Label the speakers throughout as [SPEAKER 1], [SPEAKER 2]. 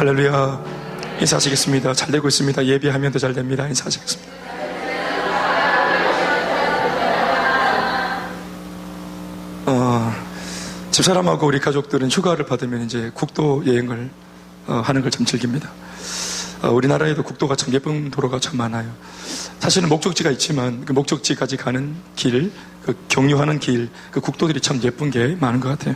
[SPEAKER 1] 할렐루야. 인사하시겠습니다. 잘 되고 있습니다. 예배하면 더 잘 됩니다. 인사하시겠습니다. 집사람하고 우리 가족들은 휴가를 받으면 이제 국도 여행을 하는 걸 참 즐깁니다. 우리나라에도 국도가 참 예쁜 도로가 참 많아요. 사실은 목적지가 있지만 그 목적지까지 가는 길, 그 경유하는 길, 그 국도들이 참 예쁜 게 많은 것 같아요.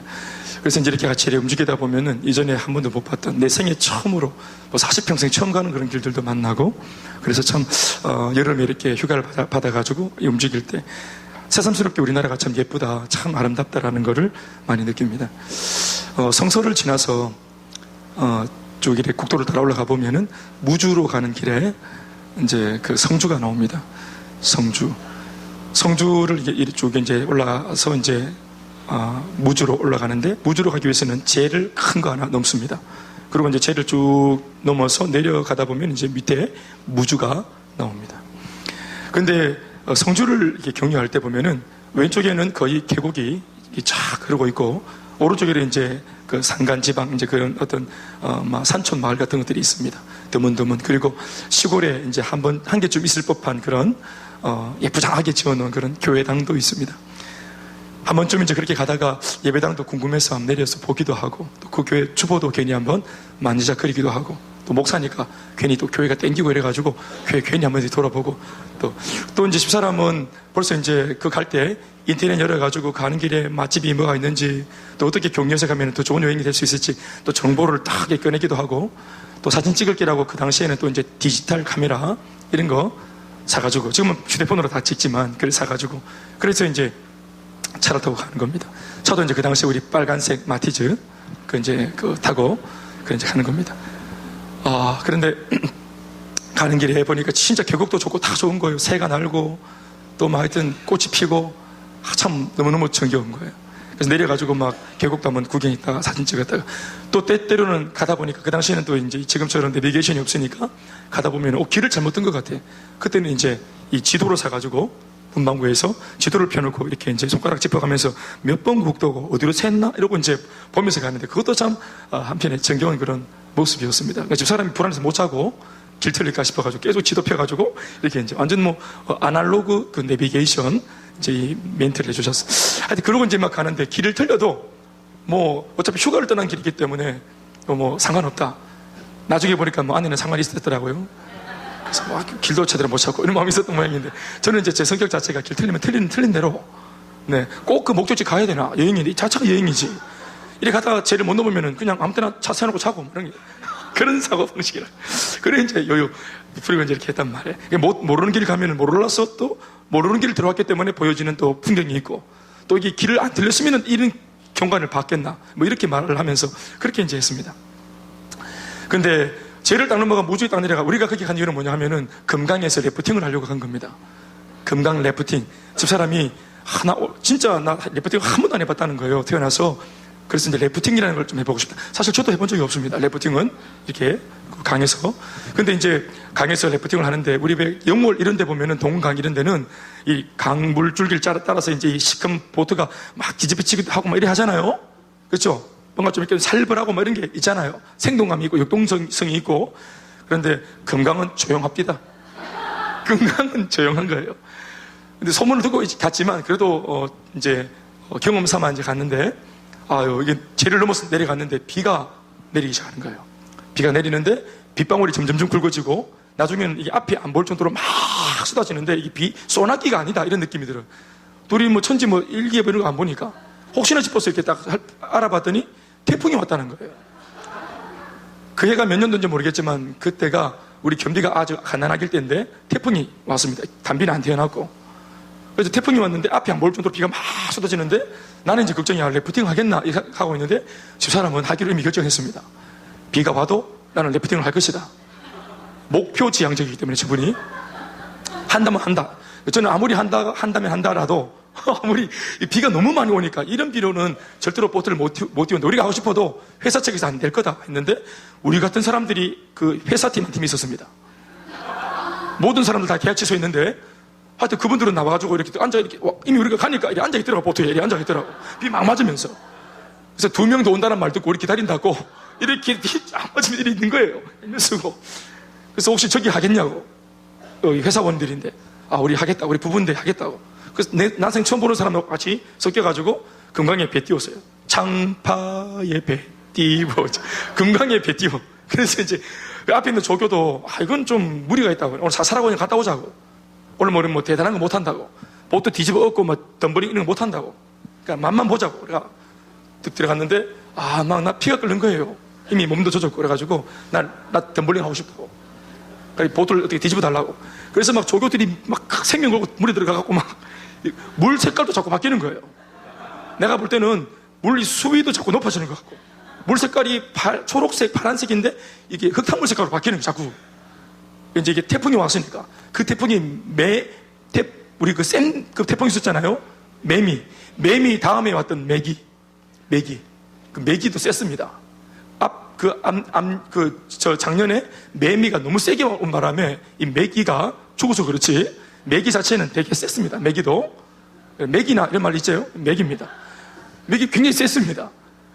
[SPEAKER 1] 그래서 이제 이렇게 같이 움직이다 보면은 이전에 한 번도 못 봤던 내 생애 처음으로 40평생 처음 가는 그런 길들도 만나고, 그래서 참 여름에 이렇게 휴가를 받아가지고 움직일 때 새삼스럽게 우리나라가 참 예쁘다, 참 아름답다라는 것을 많이 느낍니다. 성서를 지나서 쭉 이렇게 국도를 따라 올라가 보면은 무주로 가는 길에 이제 그 성주가 나옵니다. 성주를 이쪽에 이제 올라가서 이제 무주로 올라가는데, 무주로 가기 위해서는 제를 큰 거 하나 넘습니다. 그리고 이제 제를 쭉 넘어서 내려가다 보면 이제 밑에 무주가 나옵니다. 근데 성주를 이렇게 경유할 때 보면은 왼쪽에는 거의 계곡이 쫙 흐르고 있고, 오른쪽에는 이제 그 산간지방, 이제 그런 어떤 산촌 마을 같은 것들이 있습니다. 드문드문. 그리고 시골에 이제 한 개쯤 있을 법한 그런 예쁘장하게 지어놓은 그런 교회당도 있습니다. 한 번쯤 이제 그렇게 가다가 예배당도 궁금해서 한번 내려서 보기도 하고, 또 그 교회 주보도 괜히 한번 만지작거리기도 하고, 또 목사니까 괜히 또 교회가 땡기고 이래가지고 교회 괜히 한번 돌아보고, 또 이제 집사람은 벌써 이제 그 갈 때 인터넷 열어가지고 가는 길에 맛집이 뭐가 있는지, 또 어떻게 경유해서 가면 더 좋은 여행이 될 수 있을지 또 정보를 딱 꺼내기도 하고, 또 사진 찍을 기라고 그 당시에는 또 이제 디지털 카메라 이런 거 사가지고, 지금은 휴대폰으로 다 찍지만 그걸 사가지고, 그래서 이제 차를 타고 가는 겁니다. 차도 이제 그 당시에 우리 빨간색 마티즈 그 타고 이제 가는 겁니다. 그런데 가는 길에 보니까 진짜 계곡도 좋고 다 좋은 거예요. 새가 날고 또 막 하여튼 꽃이 피고 참 너무너무 정겨운 거예요. 그래서 내려가지고 막 계곡도 한번 구경했다가 사진 찍었다가, 또 때때로는 가다 보니까 그 당시에는 또 이제 지금처럼 내비게이션이 없으니까 가다 보면 길을 잘못 든 것 같아. 그때는 이제 이 지도를 사가지고 문방구에서 지도를 펴놓고 이렇게 이제 손가락 짚어가면서 몇 번 국도고 어디로 샜나 이러고 이제 보면서 가는데, 그것도 참 한편에 정겨운 그런 모습이었습니다. 그러니까 집사람이 불안해서 못 자고 길 틀릴까 싶어가지고 계속 지도 펴가지고 이렇게 이제 완전 아날로그 그 내비게이션 이제 이 멘트를 해주셨어. 하여튼 그러고 이제 막 가는데, 길을 틀려도 어차피 휴가를 떠난 길이기 때문에 상관없다. 나중에 보니까 안에는 상관이 있었더라고요. 그래서 길도 제대로 못 찾고 이런 마음이 있었던 모양인데, 저는 이제 제 성격 자체가 길 틀리면 틀린 대로, 꼭 그 목적지 가야 되나, 여행인데 이 자체가 여행이지, 이렇게 가다가 쟤를 못 넘으면은 그냥 아무 때나 차 세워놓고 자고 이런 게 그런 사고 방식이라. 그래 이제 요요 부리고 이제 이렇게 했단 말이에요. 모르는 길 가면은 몰라서 또 모르는 길을 들어왔기 때문에 보여지는 또 풍경이 있고, 또 이게 길을 안 들렸으면은 이런 경관을 봤겠나, 이렇게 말을 하면서 그렇게 이제 했습니다. 근데 죄를 딱 넘어가 무주에 딱 내려가, 우리가 거기 간 이유는 뭐냐 하면은 금강에서 래프팅을 하려고 간 겁니다. 금강 래프팅. 집사람이 진짜 나 래프팅 한 번도 안 해봤다는 거예요, 태어나서. 그래서 이제 래프팅이라는 걸 좀 해보고 싶다. 사실 저도 해본 적이 없습니다, 래프팅은. 이렇게 강에서. 근데 이제 강에서 래프팅을 하는데, 우리 왜 영월 이런 데 보면은 동강 이런 데는 이 강 물줄기를 따라서 이제 이 시큰 보트가 막 뒤집어치기도 하고 막 이래 하잖아요. 그렇죠? 뭔가 좀 이렇게 살벌하고 이런 게 있잖아요. 생동감이 있고 역동성이 있고. 그런데 금강은 조용합니다. 금강은 조용한 거예요. 근데 소문을 듣고 갔지만 그래도 이제 경험 삼아 이제 갔는데, 이게 죄를 넘어서 내려갔는데 비가 내리기 시작하는 거예요. 비가 내리는데 빗방울이 점점 굵어지고, 나중에는 이게 앞이 안 보일 정도로 막 쏟아지는데, 이게 소나기가 아니다 이런 느낌이 들어요. 둘이 천지 일기예보 이런 거 안 보니까 혹시나 싶어서 이렇게 딱 알아봤더니 태풍이 왔다는 거예요. 그 해가 몇 년도인지 모르겠지만 그때가 우리 겸비가 아주 가난하길 때인데 태풍이 왔습니다. 단비는 안 태어났고. 그래서 태풍이 왔는데 앞이 안 보일 정도로 비가 막 쏟아지는데, 나는 이제 걱정이 래프팅 하겠나 하고 있는데, 집사람은 하기로 이미 결정했습니다. 비가 와도 나는 래프팅을 할 것이다. 목표 지향적이기 때문에 저분이 한다면 한다. 저는 아무리 한다면 한다라도 아무리 비가 너무 많이 오니까 이런 비로는 절대로 보트를 못 띄우는데, 우리가 하고 싶어도 회사 측에서 안 될 거다 했는데, 우리 같은 사람들이 그 회사팀 한 팀이 있었습니다. 모든 사람들 다 계약 취소했는데, 하여튼 그분들은 나와가지고 이렇게 이미 우리가 가니까 이렇게 앉아있더라고. 보트에 이렇게 앉아있더라고. 비 막 맞으면서. 그래서 2명도 온다는 말 듣고 우리 기다린다고 이렇게 맞으면 이렇게 있는 거예요. 헬멧 쓰고. 그래서 혹시 저기 하겠냐고. 여기 회사원들인데. 아, 우리 하겠다. 우리 부부인데 하겠다고. 그래서 난생 처음 보는 사람하고 같이 섞여가지고 금강에 배 띄웠어요. 장파에 배 띄워. 금강에 배 띄워. 그래서 이제 그 앞에 있는 조교도 이건 좀 무리가 있다고. 오늘 사사라고 갔다 오자고. 오늘 뭐 대단한 거 못한다고. 보트 뒤집어 엎고 뭐 덤버링 이런 거 못한다고. 그러니까 맛만 보자고. 그래가 득 들어갔는데 막 나 피가 끓는 거예요. 이미 몸도 젖었고 그래가지고 나 덤버링 하고 싶다고. 그러니까 보트를 어떻게 뒤집어 달라고. 그래서 막 조교들이 막 생명 걸고 물에 들어가갖고 막 물 색깔도 자꾸 바뀌는 거예요. 내가 볼 때는 물 수위도 자꾸 높아지는 것 같고 물 색깔이 초록색, 파란색인데 이게 흙탕물 색깔로 바뀌는 거예요. 자꾸. 이제 이게 태풍이 왔으니까 그 태풍이 우리 그 태풍이 있었잖아요. 매미 다음에 왔던 메기. 그 메기도 셌습니다. 작년에 매미가 너무 세게 온 바람에 이 메기가 죽어서 그렇지, 메기 자체는 되게 셌습니다. 메기나 이런 말 있죠? 메기입니다. 메기 굉장히 셌습니다.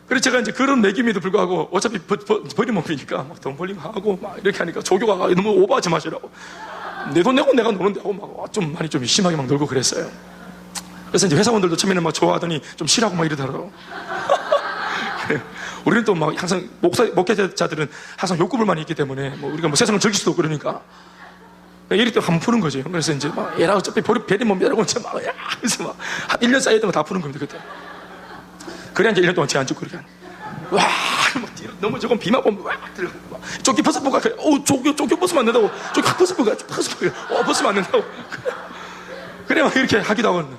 [SPEAKER 1] 그래서 제가 이제 그런 메기임에도 불구하고 어차피 버리먹으니까 막 덤블링 하고 막 이렇게 하니까 조교가 너무 오버하지 마시라고. 내 돈 내고 내가 노는데 하고 막 많이 좀 심하게 막 놀고 그랬어요. 그래서 이제 회사원들도 처음에는 막 좋아하더니 좀 싫어하고 막 이러더라고. 우리는 또 막 항상 목회자들은 항상 욕구불만이 있기 때문에 뭐 우리가 뭐 세상을 즐길 수도 없고 그러니까 이럴 때 한번 푸는 거죠. 그래서 이제 막 얘라 어차피 배리 몸이라고 막 야! 그래서 막 한 1년 쌓였던 거 다 푸는 겁니다 그때. 그래야 이제 1년 동안 제안 주고 그렇게 와! 막 뒤로 넘어지고 비만 보면 와! 들어가 막 조끼 벗어보가 그래. 조끼 벗으면 안 된다고. 조끼 확 벗어보가. 벗으면 안 된다고. 그래 막 이렇게 하기도 하거든요.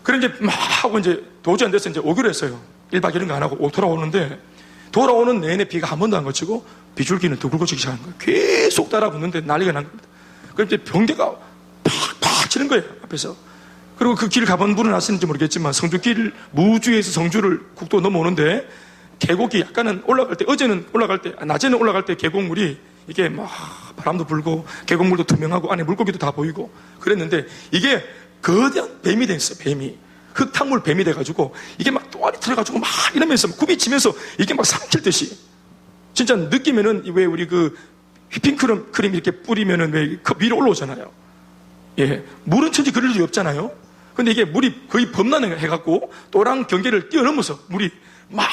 [SPEAKER 1] 그래 이제 막 하고 이제 도저히 안 돼서 이제 오기로 했어요. 1박 2일은 안 하고 돌아오는데 돌아오는 내내 비가 한 번도 안 그치고 비줄기는 더 굵어지기 시작한 거예요. 계속 따라붙는데 난리가 난 겁니다. 그럼 이제 번개가 팍팍 치는 거예요 앞에서. 그리고 그 길 가본 분은 아시는지 모르겠지만 성주길 무주에서 성주를 국도 넘어오는데 계곡이 약간은 올라갈 때 낮에는 올라갈 때 계곡물이 이게 막 바람도 불고 계곡물도 투명하고 안에 물고기도 다 보이고 그랬는데 이게 거대한 뱀이 됐어요. 흙탕물 뱀이 돼가지고 이게 막 또아리 틀어가지고 막 이러면서 굽이치면서 이게 막 삼킬듯이 진짜 느끼면은 왜 우리 그 휘핑크림 이렇게 뿌리면은 왜 위로 올라오잖아요. 예, 물은 천지 그럴 일이 없잖아요. 근데 이게 물이 거의 범람을 해갖고 또랑 경계를 뛰어넘어서 물이 막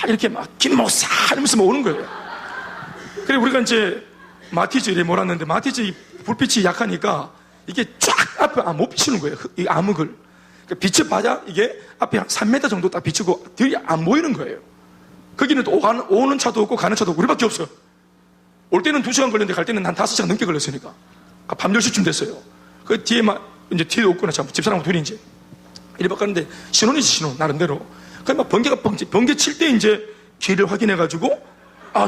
[SPEAKER 1] 이렇게 막 김목사 이러면서 막 오는 거예요. 그래 우리가 이제 마티즈에 몰았는데 마티즈 불빛이 약하니까 이게 쫙 앞에 못 비치는 거예요. 이 암흑을. 그러니까 빛을 봐야 이게 앞에 한 3m 정도 딱 비치고 뒤에 안 보이는 거예요. 거기는 또 오는 차도 없고 가는 차도 없고 우리밖에 없어요. 올 때는 2시간 걸렸는데 갈 때는 한 5시간 넘게 걸렸으니까. 밤 10시쯤 됐어요. 그 뒤에만 이제 뒤에 없구나. 집사람하고 둘이 이제 이리 바꿨는데 신혼이지 신혼 나름대로. 그래 막 번개 칠 때 이제 길을 확인해가지고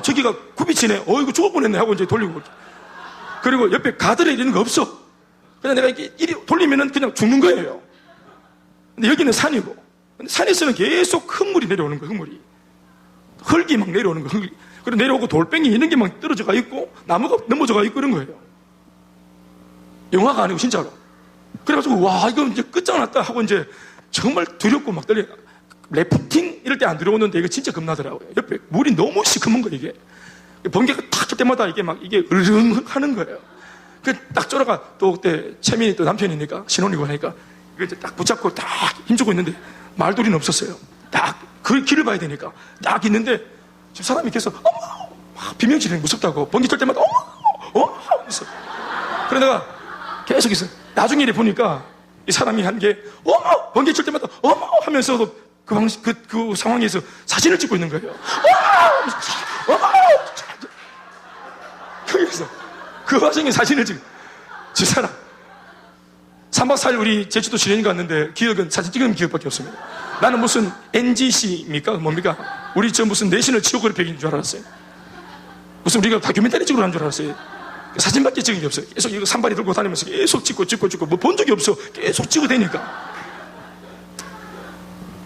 [SPEAKER 1] 저기가 굽이치네. 이거 죽을 뻔했네 하고 이제 돌리고. 그리고 옆에 가드레일 이런 거 없어. 그냥 내가 이리 돌리면은 그냥 죽는 거예요. 근데 여기는 산이고. 근데 산에서는 계속 흙물이 내려오는 거예요, 흙물이. 흙이 막 내려오는 거예요. 그리고 내려오고 돌멩이 이런 게 막 떨어져가 있고, 나무가 넘어져가 있고 그런 거예요. 영화가 아니고 진짜로. 그래가지고, 와, 이거 이제 끝장났다 하고 이제 정말 두렵고 막 떨려. 래프팅 이럴 때 안 들어오는데 이거 진짜 겁나더라고요. 옆에 물이 너무 시커먼 거예요, 이게. 번개가 탁 칠 때마다 이게 막 이게 으르렁 하는 거예요. 딱 쫄아가 또 그때 채민이 또 남편이니까 신혼이고 하니까 이거 이제 딱 붙잡고 딱 힘주고 있는데 말돌이는 없었어요. 딱 그 길을 봐야 되니까 딱 있는데 지금 사람이 계속 어머 막 비명지르는 무섭다고 번개 칠 때마다 어머 있어. 그래 내가 계속 있어. 나중에 이래 보니까 이 사람이 한 게 어머 번개 칠 때마다 어머 하면서도 그 상황에서 사진을 찍고 있는 거예요. 어머 거기서 그 와중에 사진을 찍고 저 사람 3박 4일 우리 제주도 지내는 거 갔는데 기억은 사진 찍은 기억밖에 없습니다. 나는 무슨 NGC입니까? 뭡니까? 우리 저 무슨 내셔널 지오그래픽인 줄 알았어요. 무슨 우리가 다큐멘터리 찍으러 간 줄 알았어요. 사진밖에 찍은 게 없어요. 계속 이거 산발이 들고 다니면서 계속 찍고 뭐 본 적이 없어. 계속 찍어야 되니까.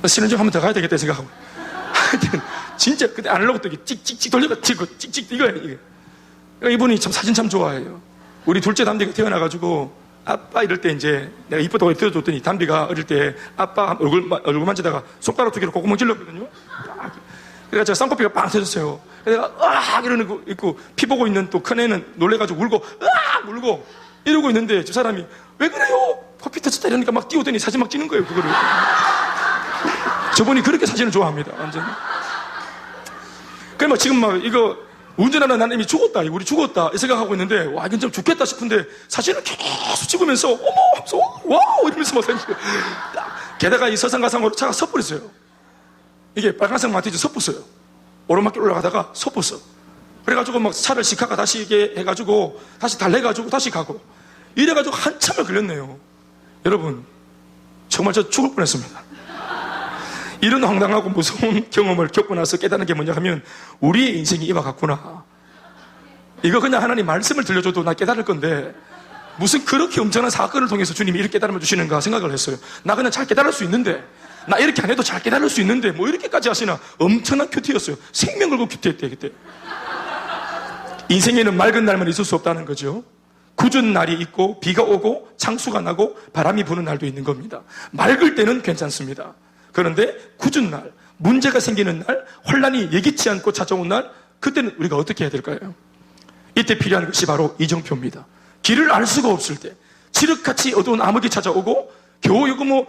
[SPEAKER 1] 신혼여행 한번 더 가야 되겠다 생각하고. 하여튼 진짜 그때 아날로그 또 찍찍찍 돌려가 찍고 찍찍 이거예요 이게. 이분이 참 사진 참 좋아해요. 우리 둘째 담비가 태어나가지고 아빠 이럴 때 이제 내가 이쁘다고 들어줬더니 담비가 어릴 때 아빠 얼굴 만지다가 손가락 2개로 콧구멍 찔렀거든요. 그래서 제가 쌍꺼풀이가 빵 터졌어요. 내가 으악 이러는 거 있고 피 보고 있는 또 큰애는 놀래가지고 울고 으악 울고 이러고 있는데 저 사람이 왜 그래요? 코피 터졌다 이러니까 막 뛰어오더니 사진 막 찍는 거예요. 그거를. 저분이 그렇게 사진을 좋아합니다. 완전. 그래 뭐 지금 막 이거 운전하는 나는 이미 죽었다, 우리 죽었다 이 생각하고 있는데 와 이건 좀 죽겠다 싶은데 사진을 계속 찍으면서 어머 와우 이러면서 막 사진. 게다가 이 서산가상으로 차가 섣불었어요. 이게 빨간색 마티즈 섣불었어요. 오르막길 올라가다가 섣불었어. 그래가지고 막 차를 시카가 다시 이게 해가지고 다시 달래가지고 다시 가고 이래가지고 한참을 걸렸네요. 여러분 정말 저 죽을 뻔했습니다. 이런 황당하고 무서운 경험을 겪고 나서 깨닫는 게 뭐냐 하면 우리의 인생이 이와 같구나. 이거 그냥 하나님 말씀을 들려줘도 나 깨달을 건데 무슨 그렇게 엄청난 사건을 통해서 주님이 이렇게 깨달음을 주시는가 생각을 했어요. 나 그냥 잘 깨달을 수 있는데 나 이렇게 안 해도 잘 깨달을 수 있는데 뭐 이렇게까지 하시나. 엄청난 큐티였어요. 생명 걸고 큐티했대 그때. 인생에는 맑은 날만 있을 수 없다는 거죠. 굳은 날이 있고 비가 오고 창수가 나고 바람이 부는 날도 있는 겁니다. 맑을 때는 괜찮습니다. 그런데 굳은 날, 문제가 생기는 날, 혼란이 예기치 않고 찾아온 날, 그때는 우리가 어떻게 해야 될까요? 이때 필요한 것이 바로 이정표입니다. 길을 알 수가 없을 때, 칠흑같이 어두운 암흑이 찾아오고 겨우 이거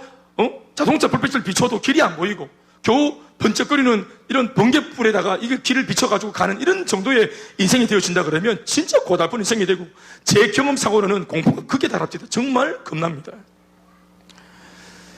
[SPEAKER 1] 자동차 불빛을 비춰도 길이 안 보이고 겨우 번쩍거리는 이런 번개불에다가 이게 길을 비춰가지고 가는 이런 정도의 인생이 되어진다 그러면 진짜 고달픈 인생이 되고 제 경험상으로는 공포가 극에 달합니다. 정말 겁납니다.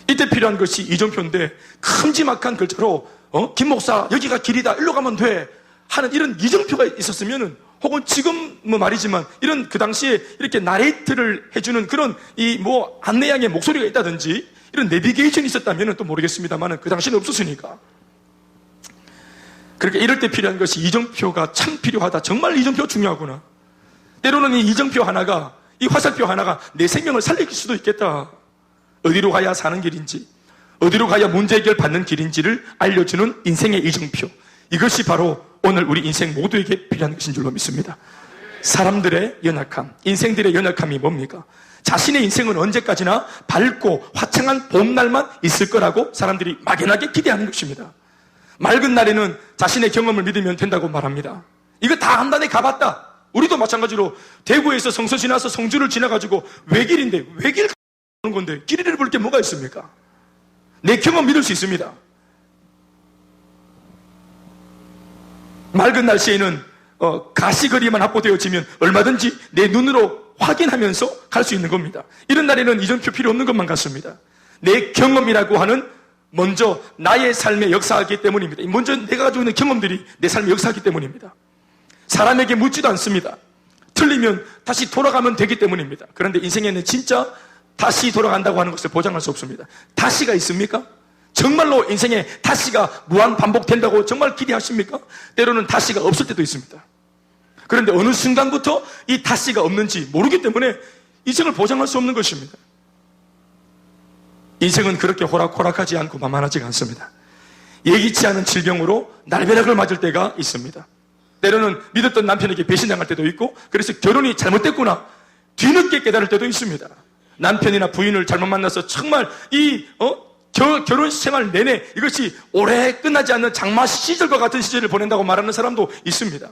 [SPEAKER 1] 이때 필요한 것이 이정표인데 큼지막한 글자로 김 목사 여기가 길이다 일로 가면 돼 하는 이런 이정표가 있었으면은 혹은 지금 뭐 말이지만 이런 그 당시에 이렇게 나레이트를 해주는 그런 이 뭐 안내양의 목소리가 있다든지 이런 내비게이션이 있었다면 또 모르겠습니다만은 그 당시에는 없었으니까. 그러니까 이럴 때 필요한 것이 이정표가 참 필요하다. 정말 이정표 중요하구나. 때로는 이 이정표 하나가 이 화살표 하나가 내 생명을 살릴 수도 있겠다. 어디로 가야 사는 길인지, 어디로 가야 문제 해결 받는 길인지를 알려주는 인생의 이정표. 이것이 바로 오늘 우리 인생 모두에게 필요한 것인 줄로 믿습니다. 사람들의 연약함, 인생들의 연약함이 뭡니까? 자신의 인생은 언제까지나 밝고 화창한 봄날만 있을 거라고 사람들이 막연하게 기대하는 것입니다. 맑은 날에는 자신의 경험을 믿으면 된다고 말합니다. 이거 다 한 단에 가봤다. 우리도 마찬가지로 대구에서 성서 지나서 성주를 지나가지고 외길인데 외길 가는 건데 길 잃어볼 게 뭐가 있습니까? 내 경험 믿을 수 있습니다. 맑은 날씨에는 가시거리만 확보되어지면 얼마든지 내 눈으로 확인하면서 갈 수 있는 겁니다. 이런 날에는 이정표 필요 없는 것만 같습니다. 내 경험이라고 하는 먼저 나의 삶에 역사하기 때문입니다. 먼저 내가 가지고 있는 경험들이 내 삶에 역사하기 때문입니다. 사람에게 묻지도 않습니다. 틀리면 다시 돌아가면 되기 때문입니다. 그런데 인생에는 진짜 다시 돌아간다고 하는 것을 보장할 수 없습니다. 다시가 있습니까? 정말로 인생에 다시가 무한 반복된다고 정말 기대하십니까? 때로는 다시가 없을 때도 있습니다. 그런데 어느 순간부터 이 다시가 없는지 모르기 때문에 인생을 보장할 수 없는 것입니다. 인생은 그렇게 호락호락하지 않고 만만하지가 않습니다. 예기치 않은 질병으로 날벼락을 맞을 때가 있습니다. 때로는 믿었던 남편에게 배신당할 때도 있고 그래서 결혼이 잘못됐구나 뒤늦게 깨달을 때도 있습니다. 남편이나 부인을 잘못 만나서 정말 결혼 생활 내내 이것이 오래 끝나지 않는 장마 시절과 같은 시절을 보낸다고 말하는 사람도 있습니다.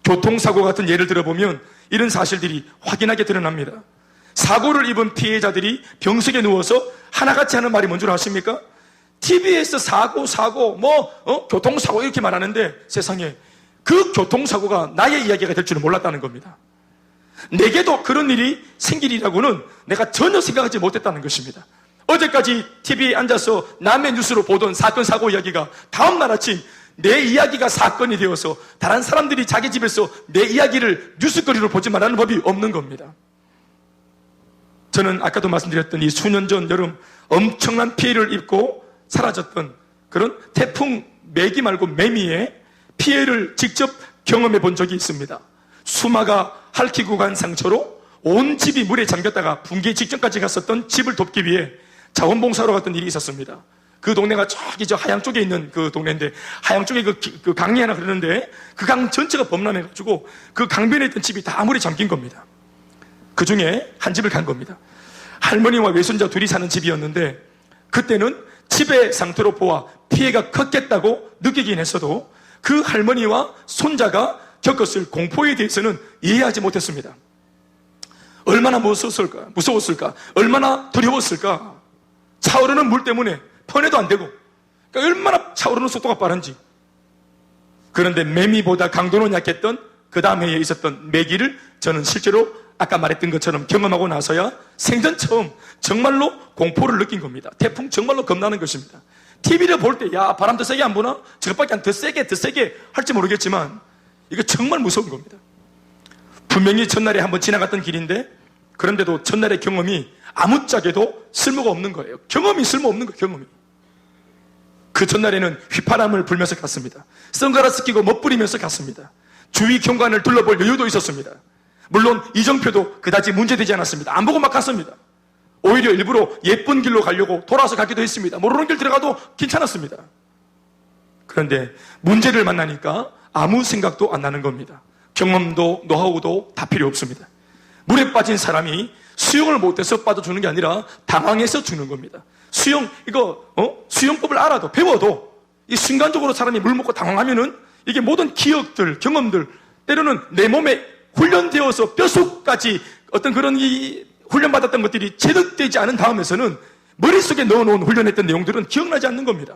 [SPEAKER 1] 교통사고 같은 예를 들어보면 이런 사실들이 확인하게 드러납니다. 사고를 입은 피해자들이 병석에 누워서 하나같이 하는 말이 뭔 줄 아십니까? TV에서 사고, 교통사고 이렇게 말하는데 세상에 그 교통사고가 나의 이야기가 될 줄은 몰랐다는 겁니다. 내게도 그런 일이 생기리라고는 내가 전혀 생각하지 못했다는 것입니다. 어제까지 TV에 앉아서 남의 뉴스로 보던 사건, 사고 이야기가 다음날 아침 내 이야기가 사건이 되어서 다른 사람들이 자기 집에서 내 이야기를 뉴스거리로 보지 말라는 법이 없는 겁니다. 저는 아까도 말씀드렸던 이 수년 전 여름 엄청난 피해를 입고 사라졌던 그런 태풍 매기 말고 매미의 피해를 직접 경험해 본 적이 있습니다. 수마가 핥히고 간 상처로 온 집이 물에 잠겼다가 붕괴 직전까지 갔었던 집을 돕기 위해 자원봉사로 갔던 일이 있었습니다. 그 동네가 저기 저 하양 쪽에 있는 그 동네인데 하양 쪽에 그 강이 하나 흐르는데 그 강 전체가 범람해가지고 그 강변에 있던 집이 다 물에 잠긴 겁니다. 그 중에 한 집을 간 겁니다. 할머니와 외손자 둘이 사는 집이었는데 그때는 집의 상태로 보아 피해가 컸겠다고 느끼긴 했어도 그 할머니와 손자가 겪었을 공포에 대해서는 이해하지 못했습니다. 얼마나 무서웠을까? 얼마나 두려웠을까? 차오르는 물 때문에 편해도 안 되고, 그러니까 얼마나 차오르는 속도가 빠른지. 그런데 매미보다 강도는 약했던 그 다음 해에 있었던 매기를 저는 실제로 아까 말했던 것처럼 경험하고 나서야 생전 처음 정말로 공포를 느낀 겁니다. 태풍 정말로 겁나는 것입니다. TV를 볼 때, 야, 바람 더 세게 안 부나? 저것밖에 안 더 세게 할지 모르겠지만, 이거 정말 무서운 겁니다. 분명히 전날에 한번 지나갔던 길인데, 그런데도 전날의 경험이 아무짝에도 쓸모가 없는 거예요. 경험이 쓸모없는 거예요, 경험이. 그 전날에는 휘파람을 불면서 갔습니다. 선글라스 끼고 멋부리면서 갔습니다. 주위 경관을 둘러볼 여유도 있었습니다. 물론 이정표도 그다지 문제되지 않았습니다. 안 보고 막 갔습니다. 오히려 일부러 예쁜 길로 가려고 돌아서 가기도 했습니다. 모르는 길 들어가도 괜찮았습니다. 그런데 문제를 만나니까 아무 생각도 안 나는 겁니다. 경험도 노하우도 다 필요 없습니다. 물에 빠진 사람이 수영을 못해서 빠져주는 게 아니라 당황해서 죽는 겁니다. 수영법을 알아도 배워도 이 순간적으로 사람이 물 먹고 당황하면은 이게 모든 기억들, 경험들, 때로는 내 몸에 훈련되어서 뼛속까지 어떤 그런 이 훈련받았던 것들이 체득되지 않은 다음에서는 머릿속에 넣어놓은 훈련했던 내용들은 기억나지 않는 겁니다.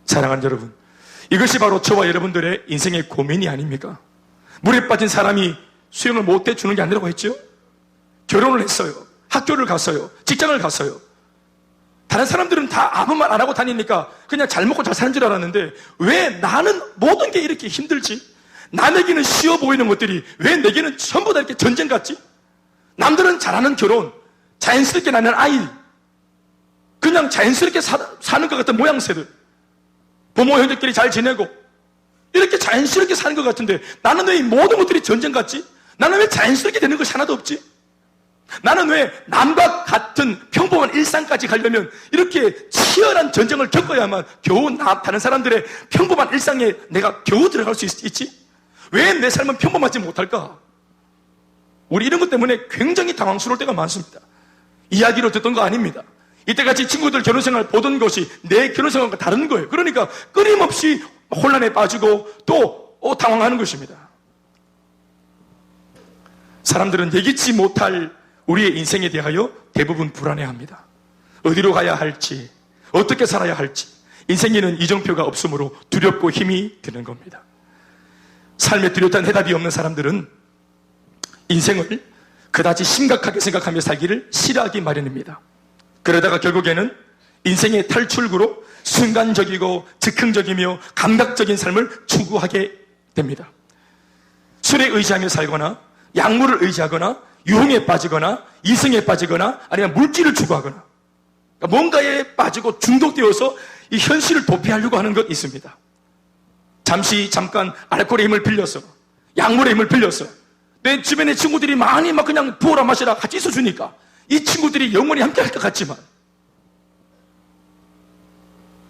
[SPEAKER 1] 사랑하는 여러분, 이것이 바로 저와 여러분들의 인생의 고민이 아닙니까? 물에 빠진 사람이 수영을 못해 주는 게 아니라고 했죠? 결혼을 했어요. 학교를 갔어요. 직장을 갔어요. 다른 사람들은 다 아무 말 안 하고 다니니까 그냥 잘 먹고 잘 사는 줄 알았는데 왜 나는 모든 게 이렇게 힘들지? 남에게는 쉬워 보이는 것들이 왜 내게는 전부 다 이렇게 전쟁 같지? 남들은 잘하는 결혼, 자연스럽게 낳는 아이, 그냥 자연스럽게 사는 것 같은 모양새들, 부모 형제끼리 잘 지내고 이렇게 자연스럽게 사는 것 같은데 나는 왜 이 모든 것들이 전쟁 같지? 나는 왜 자연스럽게 되는 것이 하나도 없지? 나는 왜 남과 같은 평범한 일상까지 가려면 이렇게 치열한 전쟁을 겪어야만 겨우 다른 사람들의 평범한 일상에 내가 겨우 들어갈 수 있지? 왜 내 삶은 평범하지 못할까? 우리 이런 것 때문에 굉장히 당황스러울 때가 많습니다. 이야기로 듣던 거 아닙니다. 이때같이 친구들 결혼생활 보던 것이 내 결혼생활과 다른 거예요. 그러니까 끊임없이 혼란에 빠지고 또 당황하는 것입니다. 사람들은 예기치 못할 우리의 인생에 대하여 대부분 불안해합니다. 어디로 가야 할지, 어떻게 살아야 할지, 인생에는 이정표가 없으므로 두렵고 힘이 드는 겁니다. 삶에 뚜렷한 해답이 없는 사람들은 인생을 그다지 심각하게 생각하며 살기를 싫어하기 마련입니다. 그러다가 결국에는 인생의 탈출구로 순간적이고 즉흥적이며 감각적인 삶을 추구하게 됩니다. 술에 의지하며 살거나 약물을 의지하거나 유흥에 빠지거나 이성에 빠지거나 아니면 물질을 추구하거나 그러니까 뭔가에 빠지고 중독되어서 이 현실을 도피하려고 하는 것 있습니다. 잠깐 알코올의 힘을 빌려서 약물의 힘을 빌려서 내 주변의 친구들이 많이 막 그냥 부어라 마시라 같이 있어주니까 이 친구들이 영원히 함께 할 것 같지만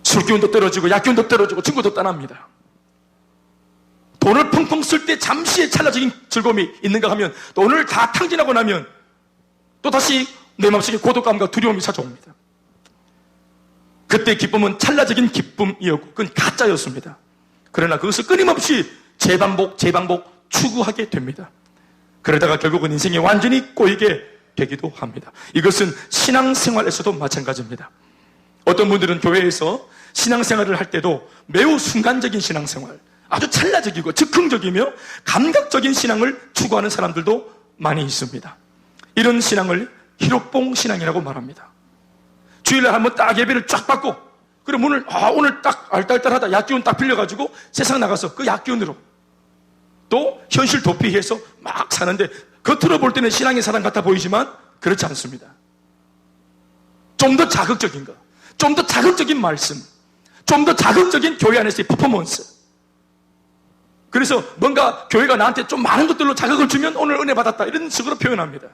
[SPEAKER 1] 술 기운도 떨어지고 약 기운도 떨어지고 친구도 떠납니다. 돈을 펑펑 쓸 때 잠시의 찰나적인 즐거움이 있는가 하면 또 오늘 다 탕진하고 나면 또 다시 내 마음속에 고독감과 두려움이 찾아옵니다. 그때 기쁨은 찰나적인 기쁨이었고 그건 가짜였습니다. 그러나 그것을 끊임없이 재반복 추구하게 됩니다. 그러다가 결국은 인생이 완전히 꼬이게 되기도 합니다. 이것은 신앙생활에서도 마찬가지입니다. 어떤 분들은 교회에서 신앙생활을 할 때도 매우 순간적인 신앙생활, 아주 찰나적이고 즉흥적이며 감각적인 신앙을 추구하는 사람들도 많이 있습니다. 이런 신앙을 희록봉 신앙이라고 말합니다. 주일날 한번 딱 예배를 쫙 받고 그럼 오늘 딱 알딸딸하다 약기운 딱 빌려가지고 세상 나가서 그 약기운으로 또 현실 도피해서 막 사는데 겉으로 볼 때는 신앙의 사람 같아 보이지만 그렇지 않습니다. 좀 더 자극적인 것, 좀 더 자극적인 말씀, 좀 더 자극적인 교회 안에서의 퍼포먼스. 그래서 뭔가 교회가 나한테 좀 많은 것들로 자극을 주면 오늘 은혜 받았다 이런 식으로 표현합니다.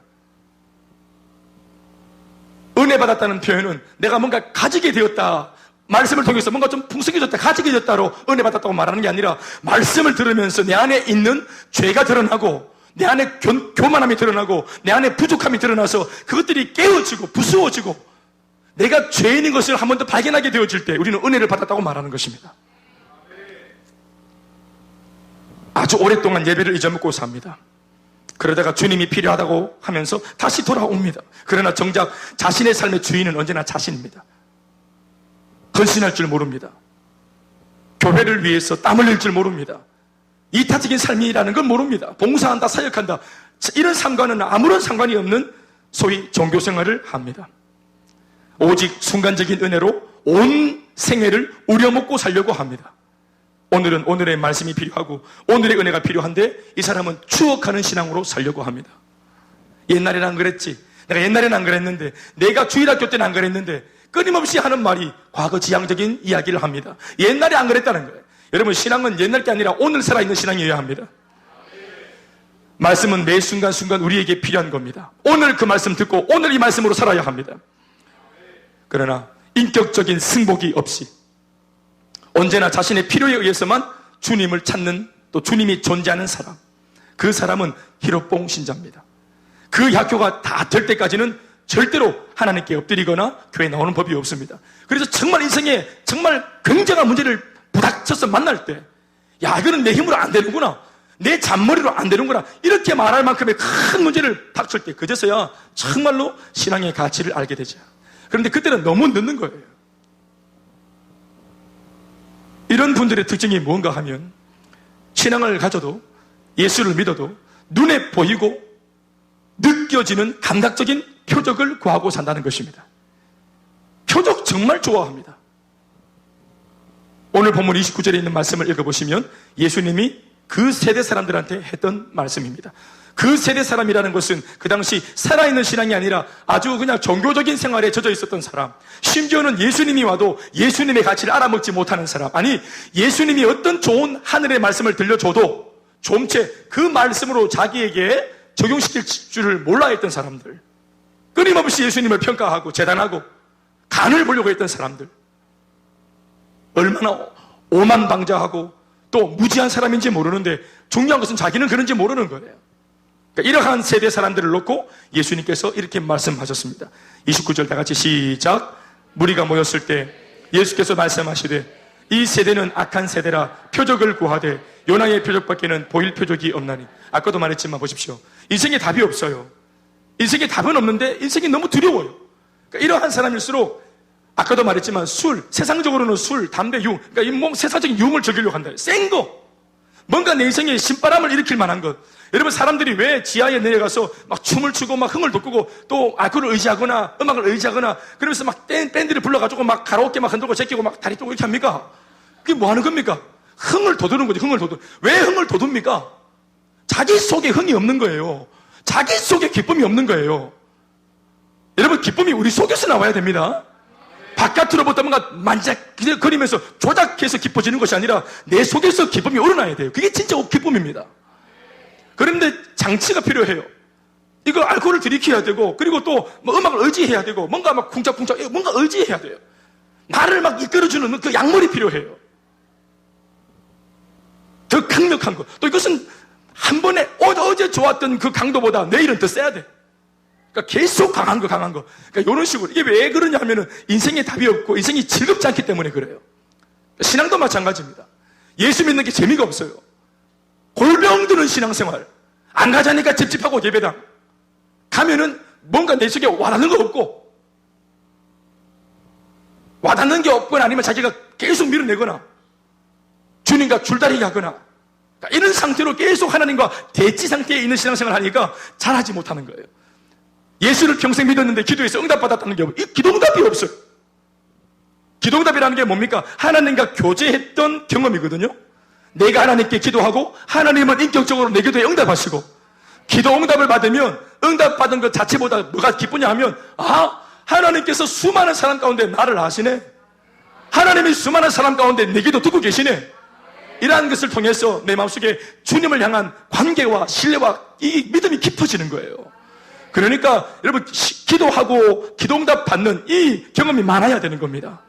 [SPEAKER 1] 은혜 받았다는 표현은 내가 뭔가 가지게 되었다, 말씀을 통해서 뭔가 좀 풍성해졌다, 가지게 되었다로 은혜 받았다고 말하는 게 아니라 말씀을 들으면서 내 안에 있는 죄가 드러나고 내 안에 교만함이 드러나고 내 안에 부족함이 드러나서 그것들이 깨어지고 부수어지고 내가 죄인인 것을 한 번 더 발견하게 되어질 때 우리는 은혜를 받았다고 말하는 것입니다. 아주 오랫동안 예배를 잊어먹고 삽니다. 그러다가 주님이 필요하다고 하면서 다시 돌아옵니다. 그러나 정작 자신의 삶의 주인은 언제나 자신입니다. 헌신할 줄 모릅니다. 교회를 위해서 땀 흘릴 줄 모릅니다. 이타적인 삶이라는 건 모릅니다. 봉사한다, 사역한다, 이런 삶과는 아무런 상관이 없는 소위 종교생활을 합니다. 오직 순간적인 은혜로 온 생애를 우려먹고 살려고 합니다. 오늘은 오늘의 말씀이 필요하고 오늘의 은혜가 필요한데 이 사람은 추억하는 신앙으로 살려고 합니다. 옛날에는 안 그랬지, 내가 옛날에는 안 그랬는데, 내가 주일학교 때는 안 그랬는데, 끊임없이 하는 말이 과거 지향적인 이야기를 합니다. 옛날에 안 그랬다는 거예요. 여러분, 신앙은 옛날 게 아니라 오늘 살아있는 신앙이어야 합니다. 말씀은 매 순간순간 우리에게 필요한 겁니다. 오늘 그 말씀 듣고 오늘 이 말씀으로 살아야 합니다. 그러나 인격적인 승복이 없이 언제나 자신의 필요에 의해서만 주님을 찾는, 또 주님이 존재하는 사람, 그 사람은 히로뽕 신자입니다. 그 약효가 다 될 때까지는 절대로 하나님께 엎드리거나 교회에 나오는 법이 없습니다. 그래서 정말 인생에 정말 굉장한 문제를 부닥쳐서 만날 때, 야, 이거는 내 힘으로 안 되는구나, 내 잔머리로 안 되는구나, 이렇게 말할 만큼의 큰 문제를 닥칠 때 그제서야 정말로 신앙의 가치를 알게 되죠. 그런데 그때는 너무 늦는 거예요. 이런 분들의 특징이 뭔가 하면, 신앙을 가져도 예수를 믿어도 눈에 보이고 느껴지는 감각적인 표적을 구하고 산다는 것입니다. 표적 정말 좋아합니다. 오늘 본문 29절에 있는 말씀을 읽어보시면 예수님이 그 세대 사람들한테 했던 말씀입니다. 그 세대 사람이라는 것은 그 당시 살아있는 신앙이 아니라 아주 그냥 종교적인 생활에 젖어 있었던 사람, 심지어는 예수님이 와도 예수님의 가치를 알아먹지 못하는 사람, 아니 예수님이 어떤 좋은 하늘의 말씀을 들려줘도 좀채 그 말씀으로 자기에게 적용시킬 줄을 몰라 했던 사람들, 끊임없이 예수님을 평가하고 재단하고 간을 보려고 했던 사람들, 얼마나 오만방자하고 또 무지한 사람인지 모르는데 중요한 것은 자기는 그런지 모르는 거예요. 그러니까 이러한 세대 사람들을 놓고 예수님께서 이렇게 말씀하셨습니다. 29절 다 같이 시작. 무리가 모였을 때 예수께서 말씀하시되 이 세대는 악한 세대라 표적을 구하되 요나의 표적밖에는 보일 표적이 없나니. 아까도 말했지만 보십시오, 인생에 답이 없어요. 인생에 답은 없는데 인생이 너무 두려워요. 그러니까 이러한 사람일수록 아까도 말했지만 술, 세상적으로는 술, 담배, 유, 그러니까 세상적인 유흥을 즐기려고 한다. 센 거, 뭔가 내 인생에 신바람을 일으킬 만한 것. 여러분, 사람들이 왜 지하에 내려가서 막 춤을 추고 막 흥을 돋구고 또 알코올을 의지하거나 음악을 의지하거나 그러면서 막 밴드를 불러가지고 막 가라오케 막 흔들고 제끼고 막 다리 뜨고 이렇게 합니까? 그게 뭐 하는 겁니까? 흥을 돋우는 거지. 흥을 돋우. 왜 흥을 돋웁니까? 자기 속에 흥이 없는 거예요. 자기 속에 기쁨이 없는 거예요. 여러분, 기쁨이 우리 속에서 나와야 됩니다. 바깥으로부터 뭔가 만작거리면서 조작해서 기뻐지는 것이 아니라 내 속에서 기쁨이 우러나야 돼요. 그게 진짜 기쁨입니다. 그런데 장치가 필요해요. 이거 알코올을 들이켜야 되고, 그리고 또 뭐 음악을 의지해야 되고, 뭔가 막 쿵짝쿵짝 뭔가 의지해야 돼요. 나를 막 이끌어주는 그 약물이 필요해요. 더 강력한 거. 또 이것은 한 번에 어제 좋았던 그 강도보다 내일은 더 세야 돼. 그러니까 계속 강한 거. 그러니까 이런 식으로. 이게 왜 그러냐 하면은 인생에 답이 없고 인생이 즐겁지 않기 때문에 그래요. 신앙도 마찬가지입니다. 예수 믿는 게 재미가 없어요. 골병 드는 신앙생활. 안 가자니까 찝찝하고 예배당. 가면은 뭔가 내 속에 와닿는 거 없고, 와닿는 게 없거나 아니면 자기가 계속 밀어내거나 주님과 줄다리기 하거나, 그러니까 이런 상태로 계속 하나님과 대치 상태에 있는 신앙생활을 하니까 잘하지 못하는 거예요. 예수를 평생 믿었는데 기도해서 응답받았다는 게 기도응답이 없어요. 기도응답이라는 게 뭡니까? 하나님과 교제했던 경험이거든요. 내가 하나님께 기도하고 하나님은 인격적으로 내 기도에 응답하시고, 기도응답을 받으면 응답받은 것 자체보다 뭐가 기쁘냐 하면, 아, 하나님께서 수많은 사람 가운데 나를 아시네, 하나님이 수많은 사람 가운데 내 기도 듣고 계시네, 이러한 것을 통해서 내 마음속에 주님을 향한 관계와 신뢰와 이 믿음이 깊어지는 거예요. 그러니까 여러분, 기도하고 기도응답 받는 이 경험이 많아야 되는 겁니다.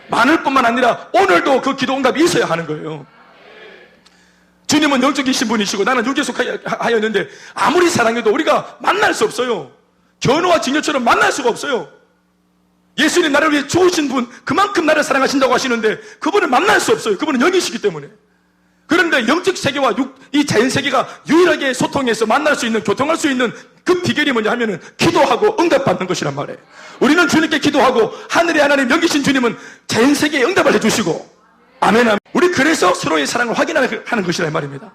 [SPEAKER 1] 많을 뿐만 아니라 오늘도 그 기도응답이 있어야 하는 거예요. 주님은 영적이신 분이시고 나는 육에 속하였는데 아무리 사랑해도 우리가 만날 수 없어요. 견우와 직녀처럼 만날 수가 없어요. 예수님 나를 위해 죽으신 분, 그만큼 나를 사랑하신다고 하시는데 그분을 만날 수 없어요. 그분은 영이시기 때문에. 그런데 영적 세계와 이 자연 세계가 유일하게 소통해서 만날 수 있는, 교통할 수 있는 그 비결이 뭐냐 하면은 기도하고 응답받는 것이란 말이에요. 우리는 주님께 기도하고 하늘의 하나님 영이신 주님은 자연 세계에 응답을 해주시고, 아멘, 아멘. 우리 그래서 서로의 사랑을 확인하는 것이란 말입니다.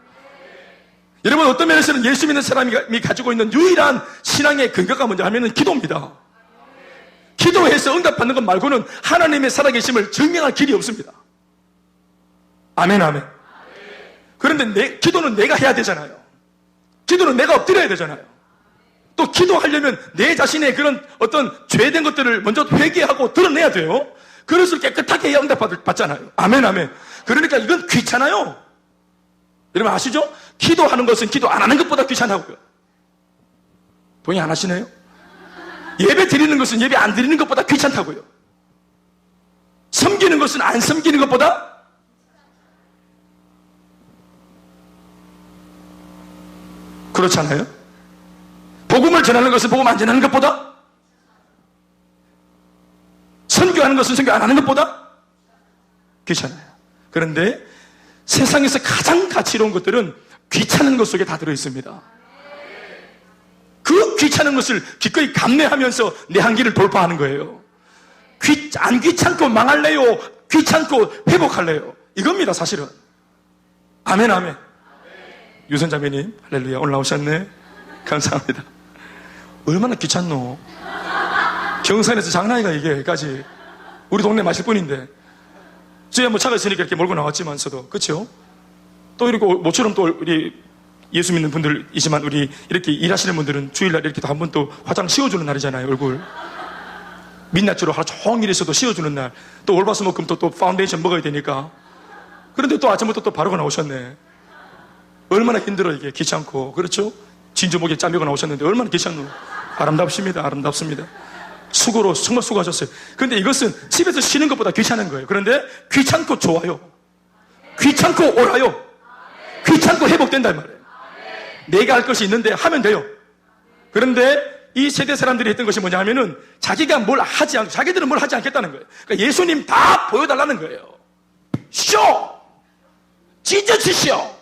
[SPEAKER 1] 여러분, 어떤 면에서는 예수 믿는 사람이 가지고 있는 유일한 신앙의 근거가 뭐냐 하면은 기도입니다. 기도해서 응답받는 것 말고는 하나님의 살아계심을 증명할 길이 없습니다. 아멘, 아멘. 그런데 기도는 내가 해야 되잖아요. 기도는 내가 엎드려야 되잖아요. 또 기도하려면 내 자신의 그런 어떤 죄된 것들을 먼저 회개하고 드러내야 돼요. 그것을 깨끗하게 해야 응답받잖아요. 아멘, 아멘. 그러니까 이건 귀찮아요. 여러분 아시죠? 기도하는 것은 기도 안 하는 것보다 귀찮다고요. 동의 안 하시네요? 예배 드리는 것은 예배 안 드리는 것보다 귀찮다고요. 섬기는 것은 안 섬기는 것보다 그렇잖아요? 복음을 전하는 것은 복음 안 전하는 것보다, 선교하는 것은 선교 안 하는 것보다 귀찮아요. 그런데 세상에서 가장 가치로운 것들은 귀찮은 것 속에 다 들어있습니다. 그 귀찮은 것을 기꺼이 감내하면서 내 한계를 돌파하는 거예요. 안 귀찮고 망할래요? 귀찮고 회복할래요? 이겁니다, 사실은. 아멘, 아멘. 유선자매님, 할렐루야, 올라오셨네. 감사합니다. 얼마나 귀찮노? 경산에서 장난이가 이게까지. 우리 동네 마실 뿐인데. 저희야 뭐 차가 있으니까 이렇게 몰고 나왔지만서도, 그렇죠? 또 이렇게 모처럼 또 우리 예수 믿는 분들이지만 우리 이렇게 일하시는 분들은 주일날 이렇게 또 한 번 또 화장 씌워주는 날이잖아요, 얼굴. 민낯으로 하루 종일 있어도 씌워주는 날. 또 월화수목금 또 파운데이션 먹어야 되니까. 그런데 또 아침부터 또 바르고 나오셨네. 얼마나 힘들어, 이게. 귀찮고. 그렇죠? 진주 목에 짜매고 나오셨는데 얼마나 귀찮노. 아름답습니다. 아름답습니다. 수고로 정말 수고하셨어요. 그런데 이것은 집에서 쉬는 것보다 귀찮은 거예요. 그런데 귀찮고 좋아요. 귀찮고 옳아요. 귀찮고 회복된다 이 말이에요. 내가 할 것이 있는데 하면 돼요. 그런데 이 세대 사람들이 했던 것이 뭐냐 하면은 자기가 뭘 하지 않고, 자기들은 뭘 하지 않겠다는 거예요. 그러니까 예수님 다 보여달라는 거예요. 쇼! 지저스 쇼!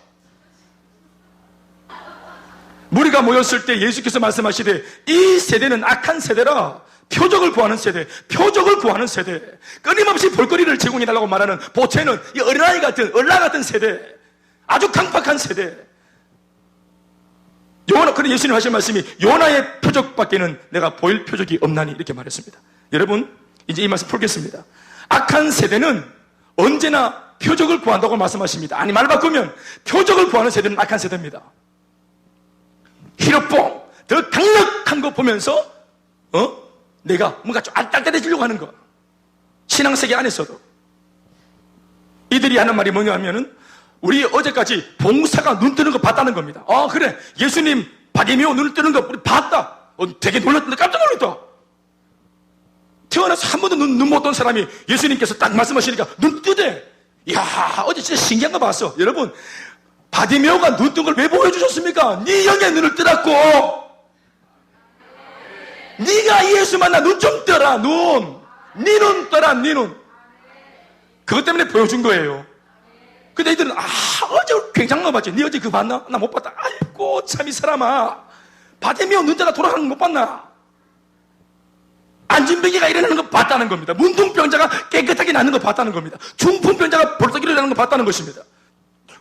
[SPEAKER 1] 무리가 모였을 때 예수께서 말씀하시되 이 세대는 악한 세대라. 표적을 구하는 세대, 표적을 구하는 세대, 끊임없이 볼거리를 제공해달라고 말하는 보채는 이 어린아이 같은, 얼라 같은 세대, 아주 강팍한 세대. 그런 예수님 하신 말씀이 요나의 표적밖에는 내가 보일 표적이 없나니 이렇게 말했습니다. 여러분, 이제 이 말씀 풀겠습니다. 악한 세대는 언제나 표적을 구한다고 말씀하십니다. 아니, 말 바꾸면 표적을 구하는 세대는 악한 세대입니다. 히로뽕, 더 강력한 거 보면서 내가 뭔가 좀 안달달해지려고 하는 거. 신앙세계 안에서도 이들이 하는 말이 뭐냐 하면은 우리 어제까지 봉사가 눈 뜨는 거 봤다는 겁니다. 그래, 예수님 바디메오 눈을 뜨는 거 우리 봤다. 되게 놀랐는데 깜짝 놀랐다. 태어나서 한 번도 눈 못 뜬 사람이 예수님께서 딱 말씀하시니까 눈 뜨대. 이야, 어제 진짜 신기한 거 봤어. 여러분, 바디메오가 눈 뜬 걸 왜 보여주셨습니까? 네 영의 눈을 뜨라고. 네가 예수 만나 눈 좀 떠라. 눈. 네 눈 떠라. 네 눈. 그것 때문에 보여준 거예요. 근데 이들은 어제 굉장한 거 봤지. 네 어제 그거 봤나? 나 못 봤다. 아이고 참 이 사람아. 바디메오 눈자가 돌아가는 거 못 봤나? 안진뱅이가 일어나는 거 봤다는 겁니다. 문둥병자가 깨끗하게 낫는 거 봤다는 겁니다. 중풍병자가 벌떡 일어나는 거 봤다는 것입니다.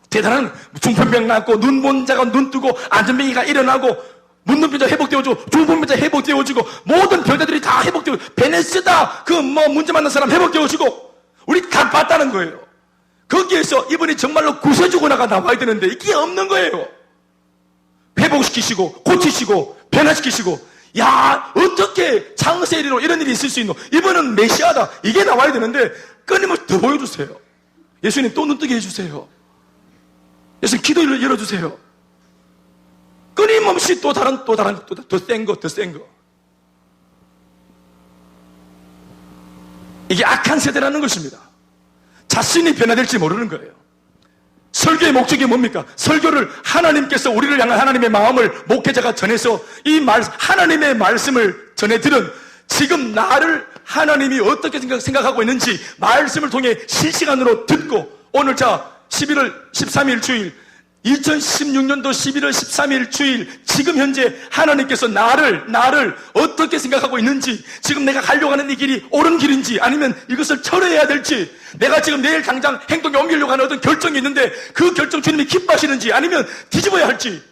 [SPEAKER 1] 대단한 중풍병 낫고 눈먼자가 눈 뜨고 안진뱅이가 일어나고 문둥병자 회복되어지고 중풍병자 회복되어지고 모든 병자들이 다 회복되고 베네스다 그 문제 만난 사람 회복되어지고 우리 다 봤다는 거예요. 거기에서 이분이 정말로 구세주거나가 나와야 되는데 이게 없는 거예요. 회복시키시고 고치시고 변화시키시고 야 어떻게 창세리로 이런 일이 있을 수 있노? 이분은 메시아다. 이게 나와야 되는데 끊임없이 더 보여주세요. 예수님 또 눈뜨게 해주세요. 예수님 기도를 열어주세요. 끊임없이 또 다른 더 센 거. 이게 악한 세대라는 것입니다. 자신이 변화될지 모르는 거예요. 설교의 목적이 뭡니까? 설교를 하나님께서 우리를 향한 하나님의 마음을 목회자가 전해서 하나님의 말씀을 전해들은 지금 나를 하나님이 어떻게 생각하고 있는지 말씀을 통해 실시간으로 듣고, 오늘 11월 13일 주일, 2016년도 11월 13일 주일, 지금 현재 하나님께서 나를 어떻게 생각하고 있는지, 지금 내가 가려고 하는 이 길이 옳은 길인지 아니면 이것을 철회해야 될지, 내가 지금 내일 당장 행동에 옮기려고 하는 어떤 결정이 있는데 그 결정 주님이 기뻐하시는지 아니면 뒤집어야 할지,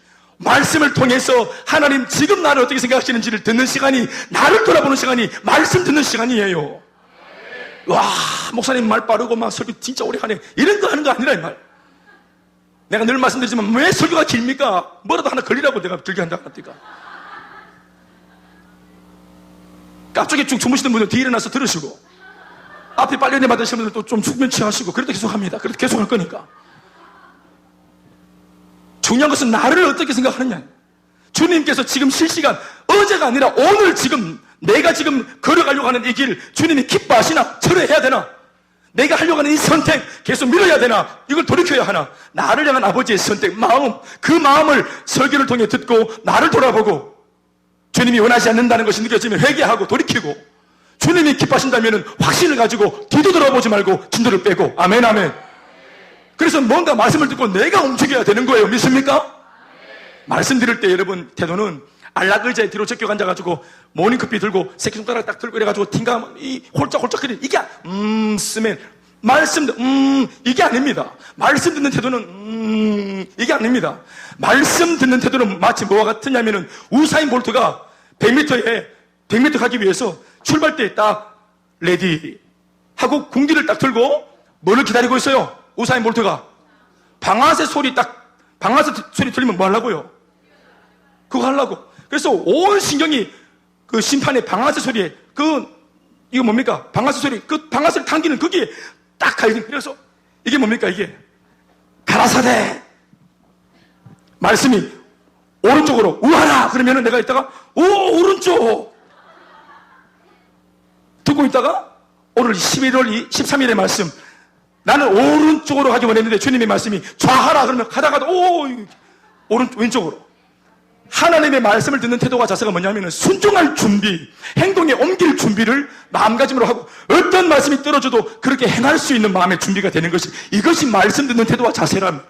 [SPEAKER 1] 말씀을 통해서 하나님 지금 나를 어떻게 생각하시는지를 듣는 시간이, 나를 돌아보는 시간이 말씀 듣는 시간이에요. 와, 목사님 말 빠르고 막 설교 진짜 오래 하네, 이런 거 하는 거 아니라 이 말. 내가 늘 말씀드리지만 왜 설교가 길입니까? 뭐라도 하나 걸리라고 내가 길게 한다고 합니까? 앞쪽에 쭉 주무시는 분들 뒤에 일어나서 들으시고, 앞에 빨리 은혜 받으시는 분들도 좀 숙면 취하시고, 그렇게 계속 합니다. 그렇게 계속 할 거니까. 중요한 것은 나를 어떻게 생각하느냐. 주님께서 지금 실시간, 어제가 아니라 오늘 지금 내가 지금 걸어가려고 하는 이 길 주님이 기뻐하시나? 철회해야 되나? 내가 하려고 하는 이 선택 계속 밀어야 되나? 이걸 돌이켜야 하나? 나를 향한 아버지의 선택, 마음, 그 마음을 설교를 통해 듣고 나를 돌아보고, 주님이 원하지 않는다는 것이 느껴지면 회개하고 돌이키고, 주님이 기뻐하신다면 확신을 가지고 뒤도 돌아보지 말고 진도를 빼고. 아멘, 아멘. 그래서 뭔가 말씀을 듣고 내가 움직여야 되는 거예요. 믿습니까? 말씀드릴 때 여러분 태도는 안락 의자에 뒤로 제껴 앉아가지고 모닝커피 들고 새끼손가락 딱 들고 이래가지고 팅가 홀짝홀짝거리는 이게 쓰면 말씀 이게 아닙니다. 말씀 듣는 태도는 이게 아닙니다. 말씀 듣는 태도는 마치 뭐와 같으냐면은 우사인 볼트가 100m 가기 위해서 출발 때 딱 레디 하고 궁디를 딱 들고 뭐를 기다리고 있어요? 우사인 볼트가 방아쇠 소리 들리면 뭐 하려고요? 그거 하려고. 그래서 온 신경이 그 심판의 방아쇠 소리에, 이거 뭡니까? 방아쇠 소리, 그 방아쇠를 당기는 거기에 딱 가요. 그래서 이게 뭡니까? 이게 가라사대. 말씀이 오른쪽으로 우하라 그러면은 내가 있다가 오른쪽 듣고 있다가 오늘 11월 13일의 말씀, 나는 오른쪽으로 가기 원했는데 주님의 말씀이 좌하라 그러면 가다가도 왼쪽으로. 하나님의 말씀을 듣는 태도와 자세가 뭐냐면 순종할 준비, 행동에 옮길 준비를 마음가짐으로 하고, 어떤 말씀이 떨어져도 그렇게 행할 수 있는 마음의 준비가 되는 것이, 이것이 말씀 듣는 태도와 자세랍니다.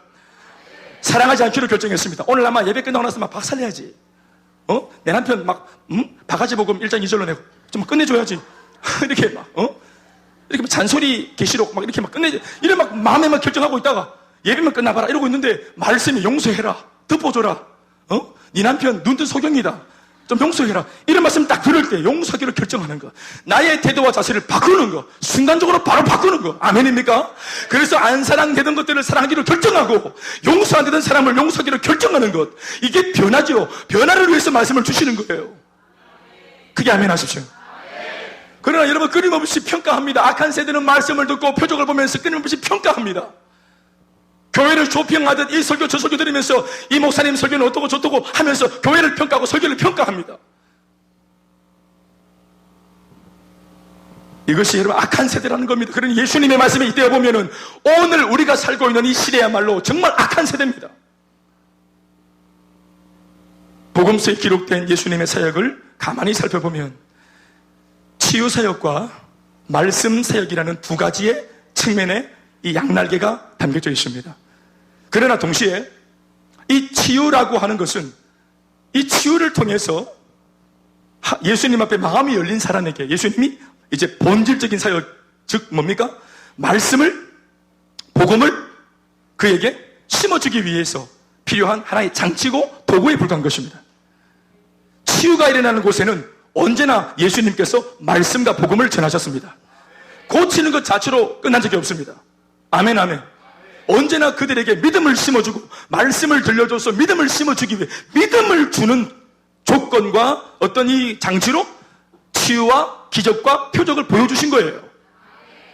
[SPEAKER 1] 사랑하지 않기로 결정했습니다. 오늘 아마 예배 끝나고 나서 막 박살내야지. 내 남편 바가지 복음 1장 2절로 내고 좀 끝내줘야지. 이렇게 이렇게 잔소리 계시록 막 이렇게 막 끝내지. 이래 막 마음에 막 결정하고 있다가 예배만 끝나봐라 이러고 있는데 말씀이 용서해라, 덮어줘라. 네 남편 눈뜬 소경이다, 좀 용서해라, 이런 말씀 딱 들을 때 용서하기로 결정하는 거, 나의 태도와 자세를 바꾸는 거, 순간적으로 바로 바꾸는 거. 아멘입니까? 그래서 안 사랑되던 것들을 사랑하기로 결정하고 용서 안 되던 사람을 용서하기로 결정하는 것, 이게 변화죠. 변화를 위해서 말씀을 주시는 거예요. 그게 아멘 하십시오. 그러나 여러분, 끊임없이 평가합니다. 악한 세대는 말씀을 듣고 표적을 보면서 끊임없이 평가합니다. 교회를 조평하듯 이 설교 저 설교 들으면서 이 목사님 설교는 어떻고 저떻고 하면서 교회를 평가하고 설교를 평가합니다. 이것이 여러분 악한 세대라는 겁니다. 그러니 예수님의 말씀에 이때에 보면은 오늘 우리가 살고 있는 이 시대야말로 정말 악한 세대입니다. 복음서에 기록된 예수님의 사역을 가만히 살펴보면 치유 사역과 말씀 사역이라는 두 가지의 측면에 이 양날개가 담겨져 있습니다. 그러나 동시에 이 치유라고 하는 것은, 이 치유를 통해서 예수님 앞에 마음이 열린 사람에게 예수님이 이제 본질적인 사역, 즉 뭡니까? 말씀을, 복음을 그에게 심어주기 위해서 필요한 하나의 장치고 도구에 불과한 것입니다. 치유가 일어나는 곳에는 언제나 예수님께서 말씀과 복음을 전하셨습니다. 고치는 것 자체로 끝난 적이 없습니다. 아멘, 아멘. 언제나 그들에게 믿음을 심어주고 말씀을 들려줘서 믿음을 심어주기 위해 믿음을 주는 조건과 어떤 이 장치로 치유와 기적과 표적을 보여주신 거예요.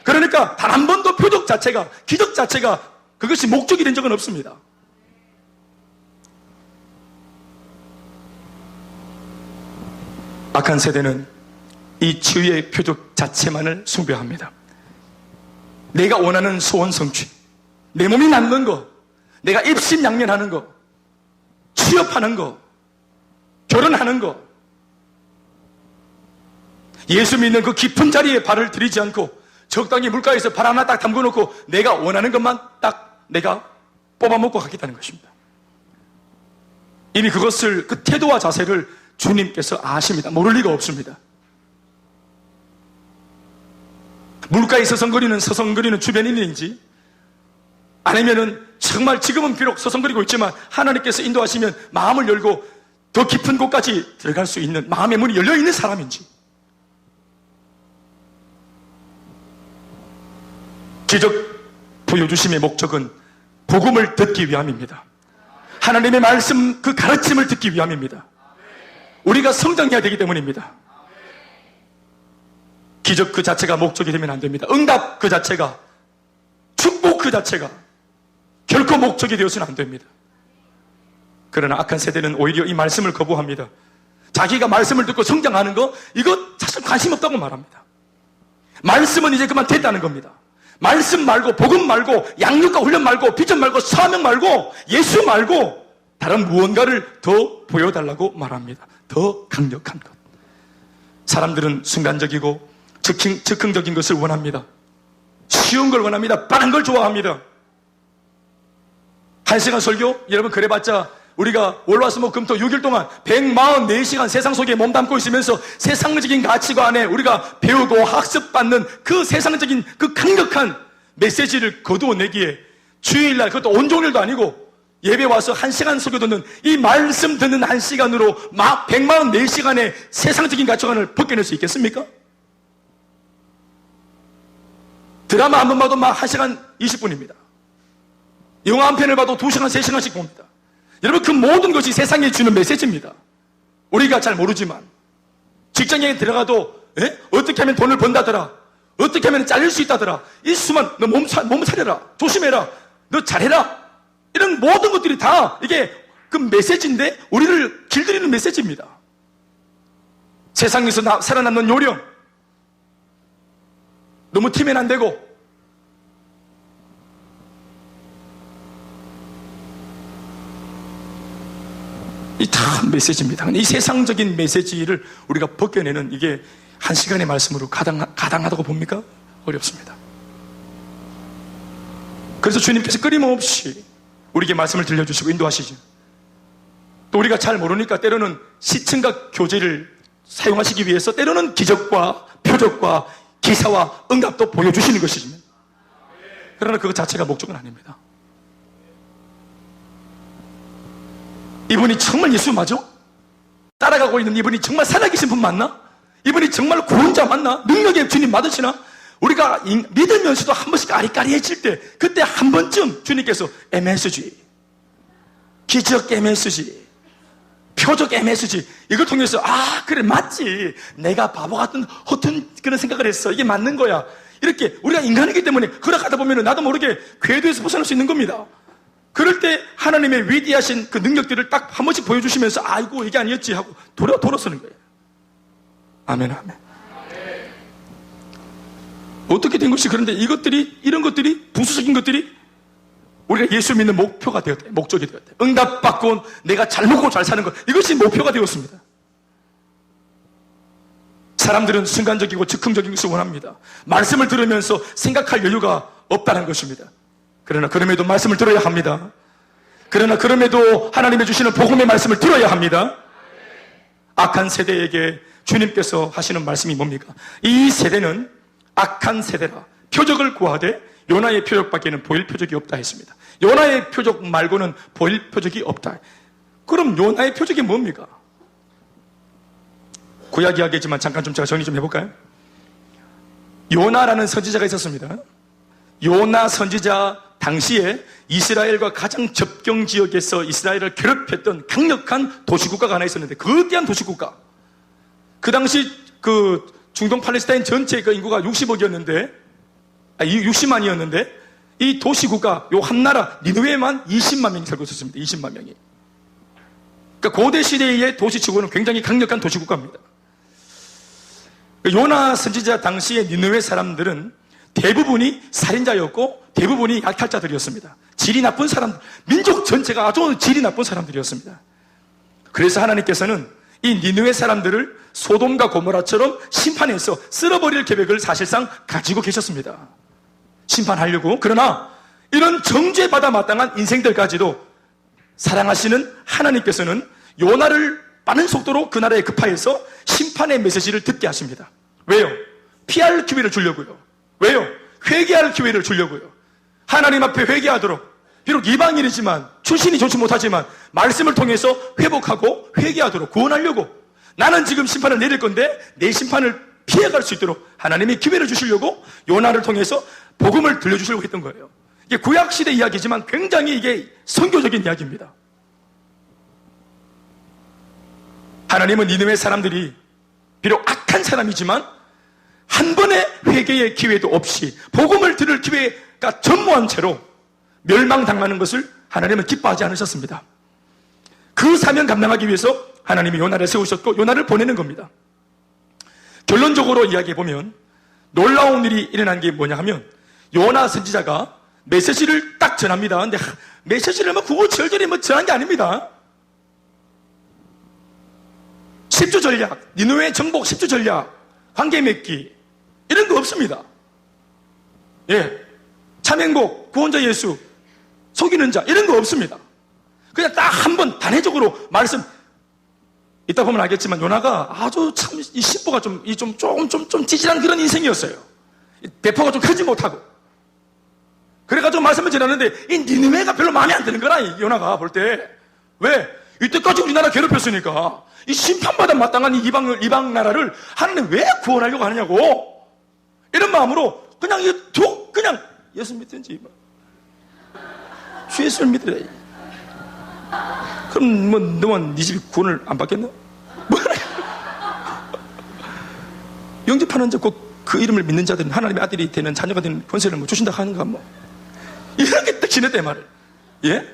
[SPEAKER 1] 그러니까 단 한 번도 표적 자체가, 기적 자체가 그것이 목적이 된 적은 없습니다. 악한 세대는 이 치유의 표적 자체만을 숭배합니다. 내가 원하는 소원 성취, 내 몸이 낫는 거, 내가 입신양면하는 거, 취업하는 거, 결혼하는 거, 예수 믿는 그 깊은 자리에 발을 들이지 않고 적당히 물가에서 발 하나 딱 담궈놓고 내가 원하는 것만 딱 내가 뽑아먹고 가겠다는 것입니다. 이미 그것을, 그 태도와 자세를 주님께서 아십니다. 모를 리가 없습니다. 물가에 서성거리는 주변인인지, 아니면은 정말 지금은 비록 서성거리고 있지만 하나님께서 인도하시면 마음을 열고 더 깊은 곳까지 들어갈 수 있는 마음의 문이 열려있는 사람인지, 기적 보여주심의 목적은 복음을 듣기 위함입니다. 하나님의 말씀, 그 가르침을 듣기 위함입니다. 우리가 성장해야 되기 때문입니다. 기적 그 자체가 목적이 되면 안 됩니다. 응답 그 자체가, 축복 그 자체가 결코 목적이 되어서는 안 됩니다. 그러나 악한 세대는 오히려 이 말씀을 거부합니다. 자기가 말씀을 듣고 성장하는 거, 이거 사실 관심 없다고 말합니다. 말씀은 이제 그만 됐다는 겁니다. 말씀 말고, 복음 말고, 양육과 훈련 말고, 비전 말고, 사명 말고, 예수 말고 다른 무언가를 더 보여달라고 말합니다. 더 강력한 것. 사람들은 순간적이고 즉흥적인 것을 원합니다. 쉬운 걸 원합니다. 빠른 걸 좋아합니다. 1시간 설교? 여러분 그래봤자 우리가 월화수목금토 6일 동안 144시간 세상 속에 몸담고 있으면서 세상적인 가치관에 우리가 배우고 학습받는 그 세상적인 그 강력한 메시지를 거두어내기에 주일날, 그것도 온종일도 아니고 예배 와서 1시간 설교 듣는 이 말씀 듣는 1시간으로 막 144시간의 세상적인 가치관을 벗겨낼 수 있겠습니까? 드라마 한 번 봐도 막 1시간 20분입니다. 영화 한 편을 봐도 2시간, 3시간씩 봅니다. 여러분 그 모든 것이 세상에 주는 메시지입니다. 우리가 잘 모르지만 직장에 들어가도 어떻게 하면 돈을 번다더라, 어떻게 하면 잘릴 수 있다더라, 이 수만 너 몸 차려라, 조심해라, 너 잘해라, 이런 모든 것들이 다 이게 그 메시지인데 우리를 길들이는 메시지입니다. 세상에서 살아남는 요령, 너무 튀면 안 되고, 이 다 메시지입니다. 이 세상적인 메시지를 우리가 벗겨내는 이게 1시간의 말씀으로 가당하다고 봅니까? 어렵습니다. 그래서 주님께서 끊임없이 우리에게 말씀을 들려주시고 인도하시죠. 또 우리가 잘 모르니까 때로는 시층과 교재를 사용하시기 위해서 때로는 기적과 표적과 기사와 응답도 보여주시는 것이지만, 그러나 그것 자체가 목적은 아닙니다. 이분이 정말 예수 맞아? 따라가고 있는 이분이 정말 살아계신 분 맞나? 이분이 정말 구원자 맞나? 능력의 주님 맞으시나? 우리가 믿으면서도 한 번씩 아리까리해질 때, 그때 한 번쯤 주님께서 MSG, 기적 MSG, 표적 MSG, 이걸 통해서 그래 맞지, 내가 바보 같은 허튼 그런 생각을 했어, 이게 맞는 거야, 이렇게 우리가 인간이기 때문에 그러가다 보면 나도 모르게 궤도에서 벗어날 수 있는 겁니다. 그럴 때 하나님의 위대하신 그 능력들을 딱 한 번씩 보여주시면서 아이고 이게 아니었지 하고 돌아서는 거예요. 아멘, 아멘. 어떻게 된 것이, 그런데 이런 것들이 부수적인 것들이 우리가 예수 믿는 목표가 되었다, 목적이 되었다. 응답받고 내가 잘 먹고 잘 사는 것, 이것이 목표가 되었습니다. 사람들은 순간적이고 즉흥적인 것을 원합니다. 말씀을 들으면서 생각할 여유가 없다는 것입니다. 그러나 그럼에도 말씀을 들어야 합니다. 그러나 그럼에도 하나님의 주시는 복음의 말씀을 들어야 합니다. 악한 세대에게 주님께서 하시는 말씀이 뭡니까? 이 세대는 악한 세대라. 표적을 구하되 요나의 표적밖에는 보일 표적이 없다 했습니다. 요나의 표적 말고는 보일 표적이 없다. 그럼 요나의 표적이 뭡니까? 구약 이야기지만 잠깐 좀 제가 정리 좀 해볼까요? 요나라는 선지자가 있었습니다. 요나 선지자 당시에 이스라엘과 가장 접경 지역에서 이스라엘을 괴롭혔던 강력한 도시국가가 하나 있었는데, 거대한 도시국가. 그 당시 그 중동 팔레스타인 전체 그 인구가 60억이었는데, 60만이었는데, 이 도시국가, 요 한 나라, 니느웨만 20만 명이 살고 있었습니다. 20만 명이. 그러니까 고대 시대의 도시치고는 굉장히 강력한 도시국가입니다. 요나 선지자 당시의 니느웨 사람들은 대부분이 살인자였고 대부분이 약탈자들이었습니다. 질이 나쁜 사람들, 민족 전체가 아주 질이 나쁜 사람들이었습니다. 그래서 하나님께서는 이 니느웨 사람들을 소돔과 고모라처럼 심판해서 쓸어버릴 계획을 사실상 가지고 계셨습니다. 심판하려고. 그러나 이런 정죄받아 마땅한 인생들까지도 사랑하시는 하나님께서는 요나를 빠른 속도로 그 나라에 급파해서 심판의 메시지를 듣게 하십니다. 왜요? 피할 기회를 주려고요. 왜요? 회개할 기회를 주려고요. 하나님 앞에 회개하도록, 비록 이방인이지만 출신이 좋지 못하지만 말씀을 통해서 회복하고 회개하도록 구원하려고, 나는 지금 심판을 내릴 건데 내 심판을 피해갈 수 있도록 하나님이 기회를 주시려고 요나를 통해서 복음을 들려주시려고 했던 거예요. 이게 구약시대 이야기지만 굉장히 이게 선교적인 이야기입니다. 하나님은 니느웨 사람들이 비록 악한 사람이지만 한 번의 회개의 기회도 없이 복음을 들을 기회가 전무한 채로 멸망당하는 것을 하나님은 기뻐하지 않으셨습니다. 그 사명 감당하기 위해서 하나님이 요나를 세우셨고 요나를 보내는 겁니다. 결론적으로 이야기해보면 놀라운 일이 일어난 게 뭐냐 하면 요나 선지자가 메시지를 딱 전합니다. 근데 메시지를 구구절절히 전한 게 아닙니다. 10주 전략, 니느웨 정복 10주 전략, 관계 맺기 이런 거 없습니다. 예, 참행복, 구원자 예수, 속이는 자 이런 거 없습니다. 그냥 딱 한 번 단회적으로 말씀. 이따 보면 알겠지만 요나가 아주 참 이 신보가 좀 찌질한 그런 인생이었어요. 배포가 좀 크지 못하고. 그래가지고 말씀을 전하는데 이 니느웨가 별로 마음에 안 드는 거라, 이 요나가 볼 때. 왜? 이때까지 우리나라 괴롭혔으니까 이 심판받아 마땅한 이 이방 나라를 하나님 왜 구원하려고 하느냐고, 이런 마음으로 그냥 그냥 예수 믿든지 주 예수를 믿으래. 그럼 너만 네 집이 구원을 안 받겠나? 뭐라? 영접하는 자 꼭 그 이름을 믿는 자들은 하나님의 아들이 되는 자녀가 되는 권세를 주신다 하는가 이렇게 딱 지냈대 말을. 예?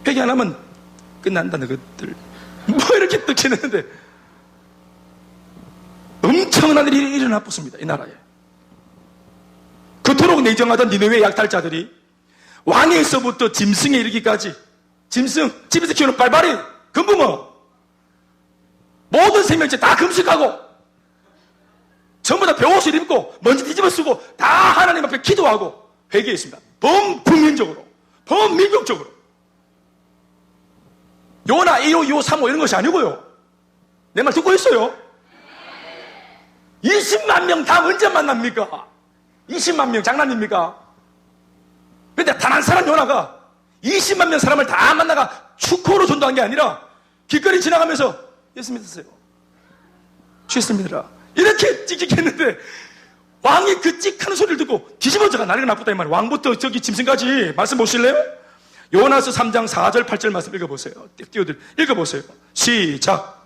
[SPEAKER 1] 회개 안 하면 끝난다 너희들. 이렇게 딱 지냈는데 엄청난 일이 일어났습니다. 이 나라에. 그토록 내정하던 니느웨 약탈자들이 왕에서부터 짐승에 이르기까지, 짐승, 집에서 키우는 발발이, 금붕어, 모든 생명체 다 금식하고 전부 다 베옷을 입고 먼지 뒤집어 쓰고 다 하나님 앞에 기도하고 회개했습니다. 범국민적으로, 범민족적으로. 요나 1호, 2호, 3호 이런 것이 아니고요. 내 말 듣고 있어요? 20만 명 다 언제 만납니까? 20만 명 장난입니까? 근데 단 한 사람 요나가 20만 명 사람을 다 만나가 축호로 전도한 게 아니라 길거리 지나가면서 예수 믿으세요. 주 예수 믿으라. 이렇게 찍찍했는데 왕이 그 찍하는 소리를 듣고 뒤집어져가 난리가 났다 이 말이에요. 왕부터 저기 짐승까지. 말씀 보실래요? 요나서 3장 4절 8절 말씀 읽어보세요. 띄어들 읽어보세요. 시작.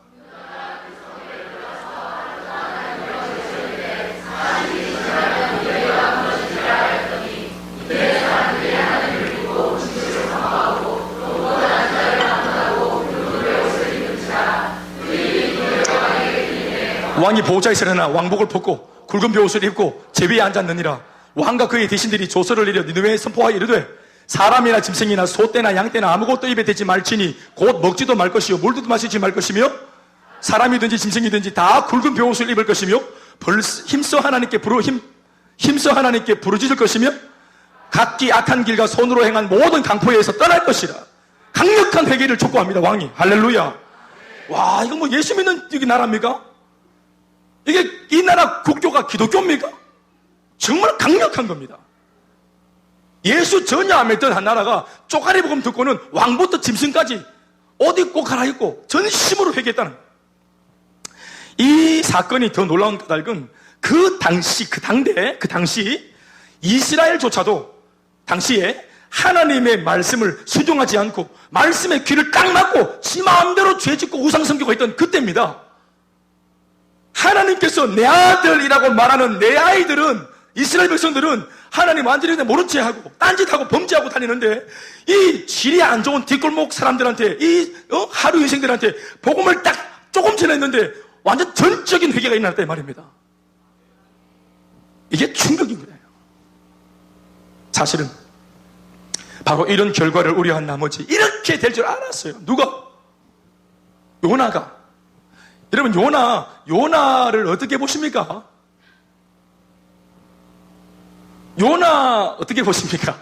[SPEAKER 1] 왕이 보호자에 서려나 왕복을 벗고 굵은 벼옷을 입고 제비에 앉았느니라. 왕과 그의 대신들이 조서를 내려 니느웨에 선포하여 이르되 사람이나 짐승이나 소떼나 양떼나 아무것도 입에 대지 말지니 곧 먹지도 말 것이요 물도 마시지 말 것이며 사람이든지 짐승이든지 다 굵은 벼옷을 입을 것이며 힘써 하나님께 부르짖을 것이며 각기 악한 길과 손으로 행한 모든 강포에서 떠날 것이라. 강력한 회개를 촉구합니다. 왕이. 할렐루야. 와, 이거 예수 믿는 여기 나라입니까? 이게 이 나라 국교가 기독교입니까? 정말 강력한 겁니다. 예수 전혀 안 믿던 한 나라가 쪼가리 복음 듣고는 왕부터 짐승까지 옷 입고 갈아입고 전심으로 회개했다는. 이 사건이 더 놀라운 까닭은 그 당시 이스라엘조차도 당시에 하나님의 말씀을 수종하지 않고 말씀의 귀를 딱 막고 지 마음대로 죄짓고 우상숭배가 있던 그때입니다. 하나님께서 내 아들이라고 말하는 내 아이들은, 이스라엘 백성들은 하나님 완전히 모른 채 하고 딴짓하고 범죄하고 다니는데 이 질이 안 좋은 뒷골목 사람들한테 하루 인생들한테 복음을 딱 조금 전했는데 완전 전적인 회개가 일어났다 이 말입니다. 이게 충격인 거예요. 사실은 바로 이런 결과를 우려한 나머지 이렇게 될 줄 알았어요. 누가? 요나가. 여러분, 요나를 어떻게 보십니까? 요나 어떻게 보십니까?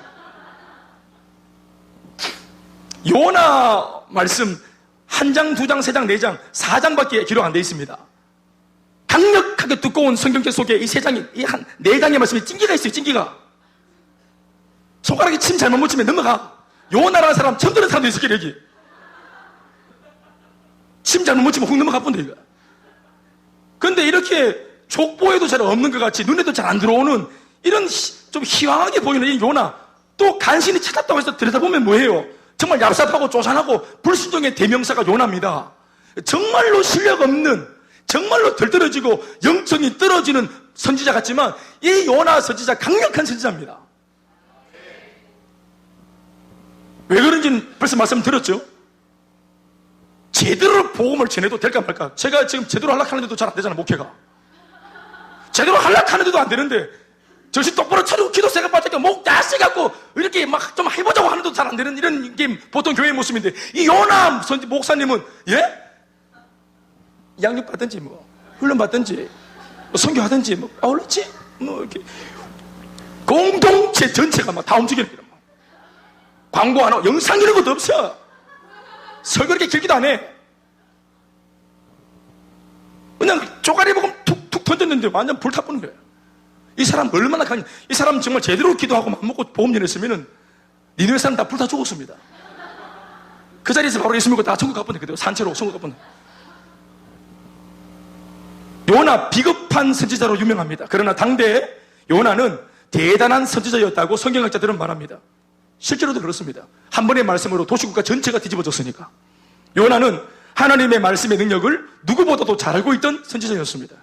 [SPEAKER 1] 요나 말씀 한 장, 두 장, 세 장, 네 장, 4장밖에 기록 안 되어 있습니다. 강력하게 두꺼운 성경책 속에 이 세 장이, 네 장의 말씀에 찡기가 있어요, 찡기가. 손가락에 침 잘못 묻히면 넘어가. 요나라는 사람 처음 들은 사람도 있었겠 여기. 침 잘못 묻히면 훅 넘어가 본다, 이거. 근데 이렇게 족보에도 잘 없는 것 같이 눈에도 잘 안 들어오는 이런 좀 희황하게 보이는 이 요나, 또 간신히 찾았다고 해서 들여다보면 뭐예요? 정말 얍삽하고 쪼잔하고 불순종의 대명사가 요나입니다. 정말로 실력 없는, 정말로 덜떨어지고 영성이 떨어지는 선지자 같지만 이 요나 선지자 강력한 선지자입니다. 왜 그런지는 벌써 말씀드렸죠. 제대로 복음을 전해도 될까 말까. 제가 지금 제대로 하락하는데도 잘 안 되잖아, 목회가. 제대로 하락하는데도 안 되는데 정신 똑바로 차리고 기도 생각 받으니까 목 다시갖고 이렇게 막 좀 해보자고 하는데도 잘 안 되는 이런 게 보통 교회의 모습인데, 이 요나 목사님은 양육 받든지 뭐 훈련 받든지 뭐 선교하든지 뭐 아울렀지 뭐 이렇게 공동체 전체가 막 다 움직이는 거야. 광고 안 하고 영상 이런 것도 없어. 설교 그렇게 길기도 안 해. 그냥 쪼가리 먹으면 툭툭 던졌는데 완전 불타보는 거예요. 이 사람 얼마나 강해. 이 사람 정말 제대로 기도하고 맘 먹고 보험 전했으면은 니네 사람 다 불타 죽었습니다. 그 자리에서 바로 예수 믿고 다 천국 가보네. 그대로 산채로 천국 가보네. 요나 비겁한 선지자로 유명합니다. 그러나 당대에 요나는 대단한 선지자였다고 성경학자들은 말합니다. 실제로도 그렇습니다. 한 번의 말씀으로 도시국가 전체가 뒤집어졌으니까. 요나는 하나님의 말씀의 능력을 누구보다도 잘 알고 있던 선지자였습니다.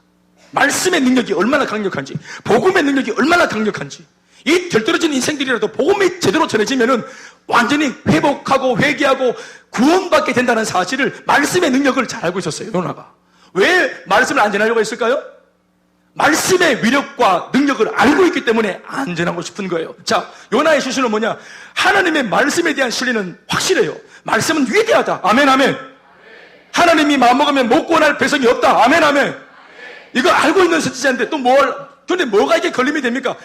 [SPEAKER 1] 말씀의 능력이 얼마나 강력한지, 복음의 능력이 얼마나 강력한지, 이 덜떨어진 인생들이라도 복음이 제대로 전해지면은 완전히 회복하고 회개하고 구원받게 된다는 사실을, 말씀의 능력을 잘 알고 있었어요, 요나가. 왜 말씀을 안 전하려고 했을까요? 말씀의 위력과 능력을 알고 있기 때문에 안전하고 싶은 거예요. 자, 요나의 실수는 뭐냐? 하나님의 말씀에 대한 신뢰는 확실해요. 말씀은 위대하다. 아멘, 아멘. 하나님이 마음먹으면 못 구원할 배석이 없다. 아멘, 아멘. 이거 알고 있는 선지자인데 또 근데 뭐가 이게 걸림이 됩니까?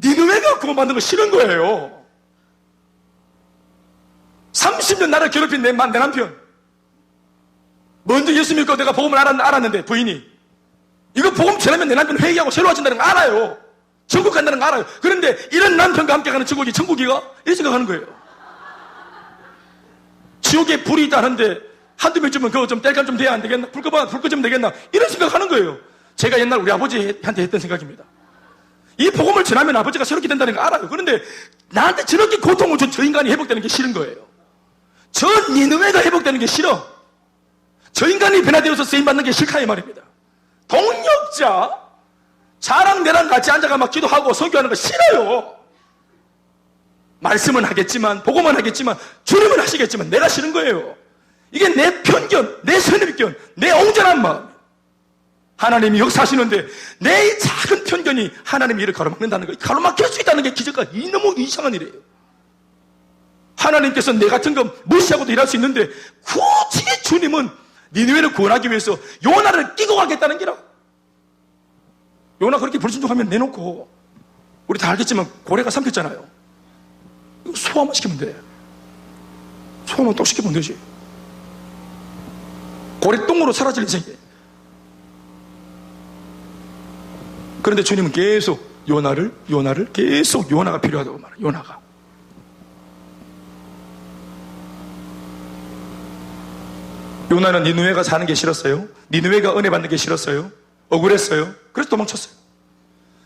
[SPEAKER 1] 니느웨가 구원받는 거 싫은 거예요. 30년 나를 괴롭힌 내 남편. 먼저 예수 믿고 내가 복음을 알았는데 부인이 이거 복음 전하면 내 남편 회개하고 새로워진다는 거 알아요. 천국 간다는 거 알아요. 그런데 이런 남편과 함께 가는 천국이가 이 생각하는 거예요. 지옥에 불이 있다는데 한두 명쯤은 그거 좀 뗄감 좀 돼야 안 되겠나? 불 끄면 되겠나? 이런 생각하는 거예요. 제가 옛날 우리 아버지한테 했던 생각입니다. 이 복음을 전하면 아버지가 새롭게 된다는 거 알아요. 그런데 나한테 저렇게 고통을 준 저 인간이 회복되는 게 싫은 거예요. 저 니느웨가 회복되는 게 싫어. 저 인간이 변화되어서 쓰임받는 게 싫다 이 말입니다. 동력자, 자랑 내랑 같이 앉아가 막 기도하고 선교하는 거 싫어요. 말씀은 하겠지만, 복음은 하겠지만, 주님은 하시겠지만 내가 싫은 거예요. 이게 내 편견, 내 선입견, 내 옹졸한 마음. 하나님이 역사하시는데 내 작은 편견이 하나님의 일을 가로막는다는 거, 가로막힐 수 있다는 게 기적과 너무 이상한 일이에요. 하나님께서 내 같은 거 무시하고도 일할 수 있는데 굳이 주님은 니느웨를 구원하기 위해서 요나를 끼고 가겠다는 기라. 요나 그렇게 불순종하면 내놓고, 우리 다 알겠지만 고래가 삼켰잖아요. 이거 소화만 시키면 돼. 소화만 똑 시키면 되지. 고래 똥으로 사라질 인생이에요. 그런데 주님은 계속 요나를 계속 요나가 필요하다고 말해요. 요나가. 요나는 니느웨가 사는 게 싫었어요. 니느웨가 은혜 받는 게 싫었어요. 억울했어요. 그래서 도망쳤어요.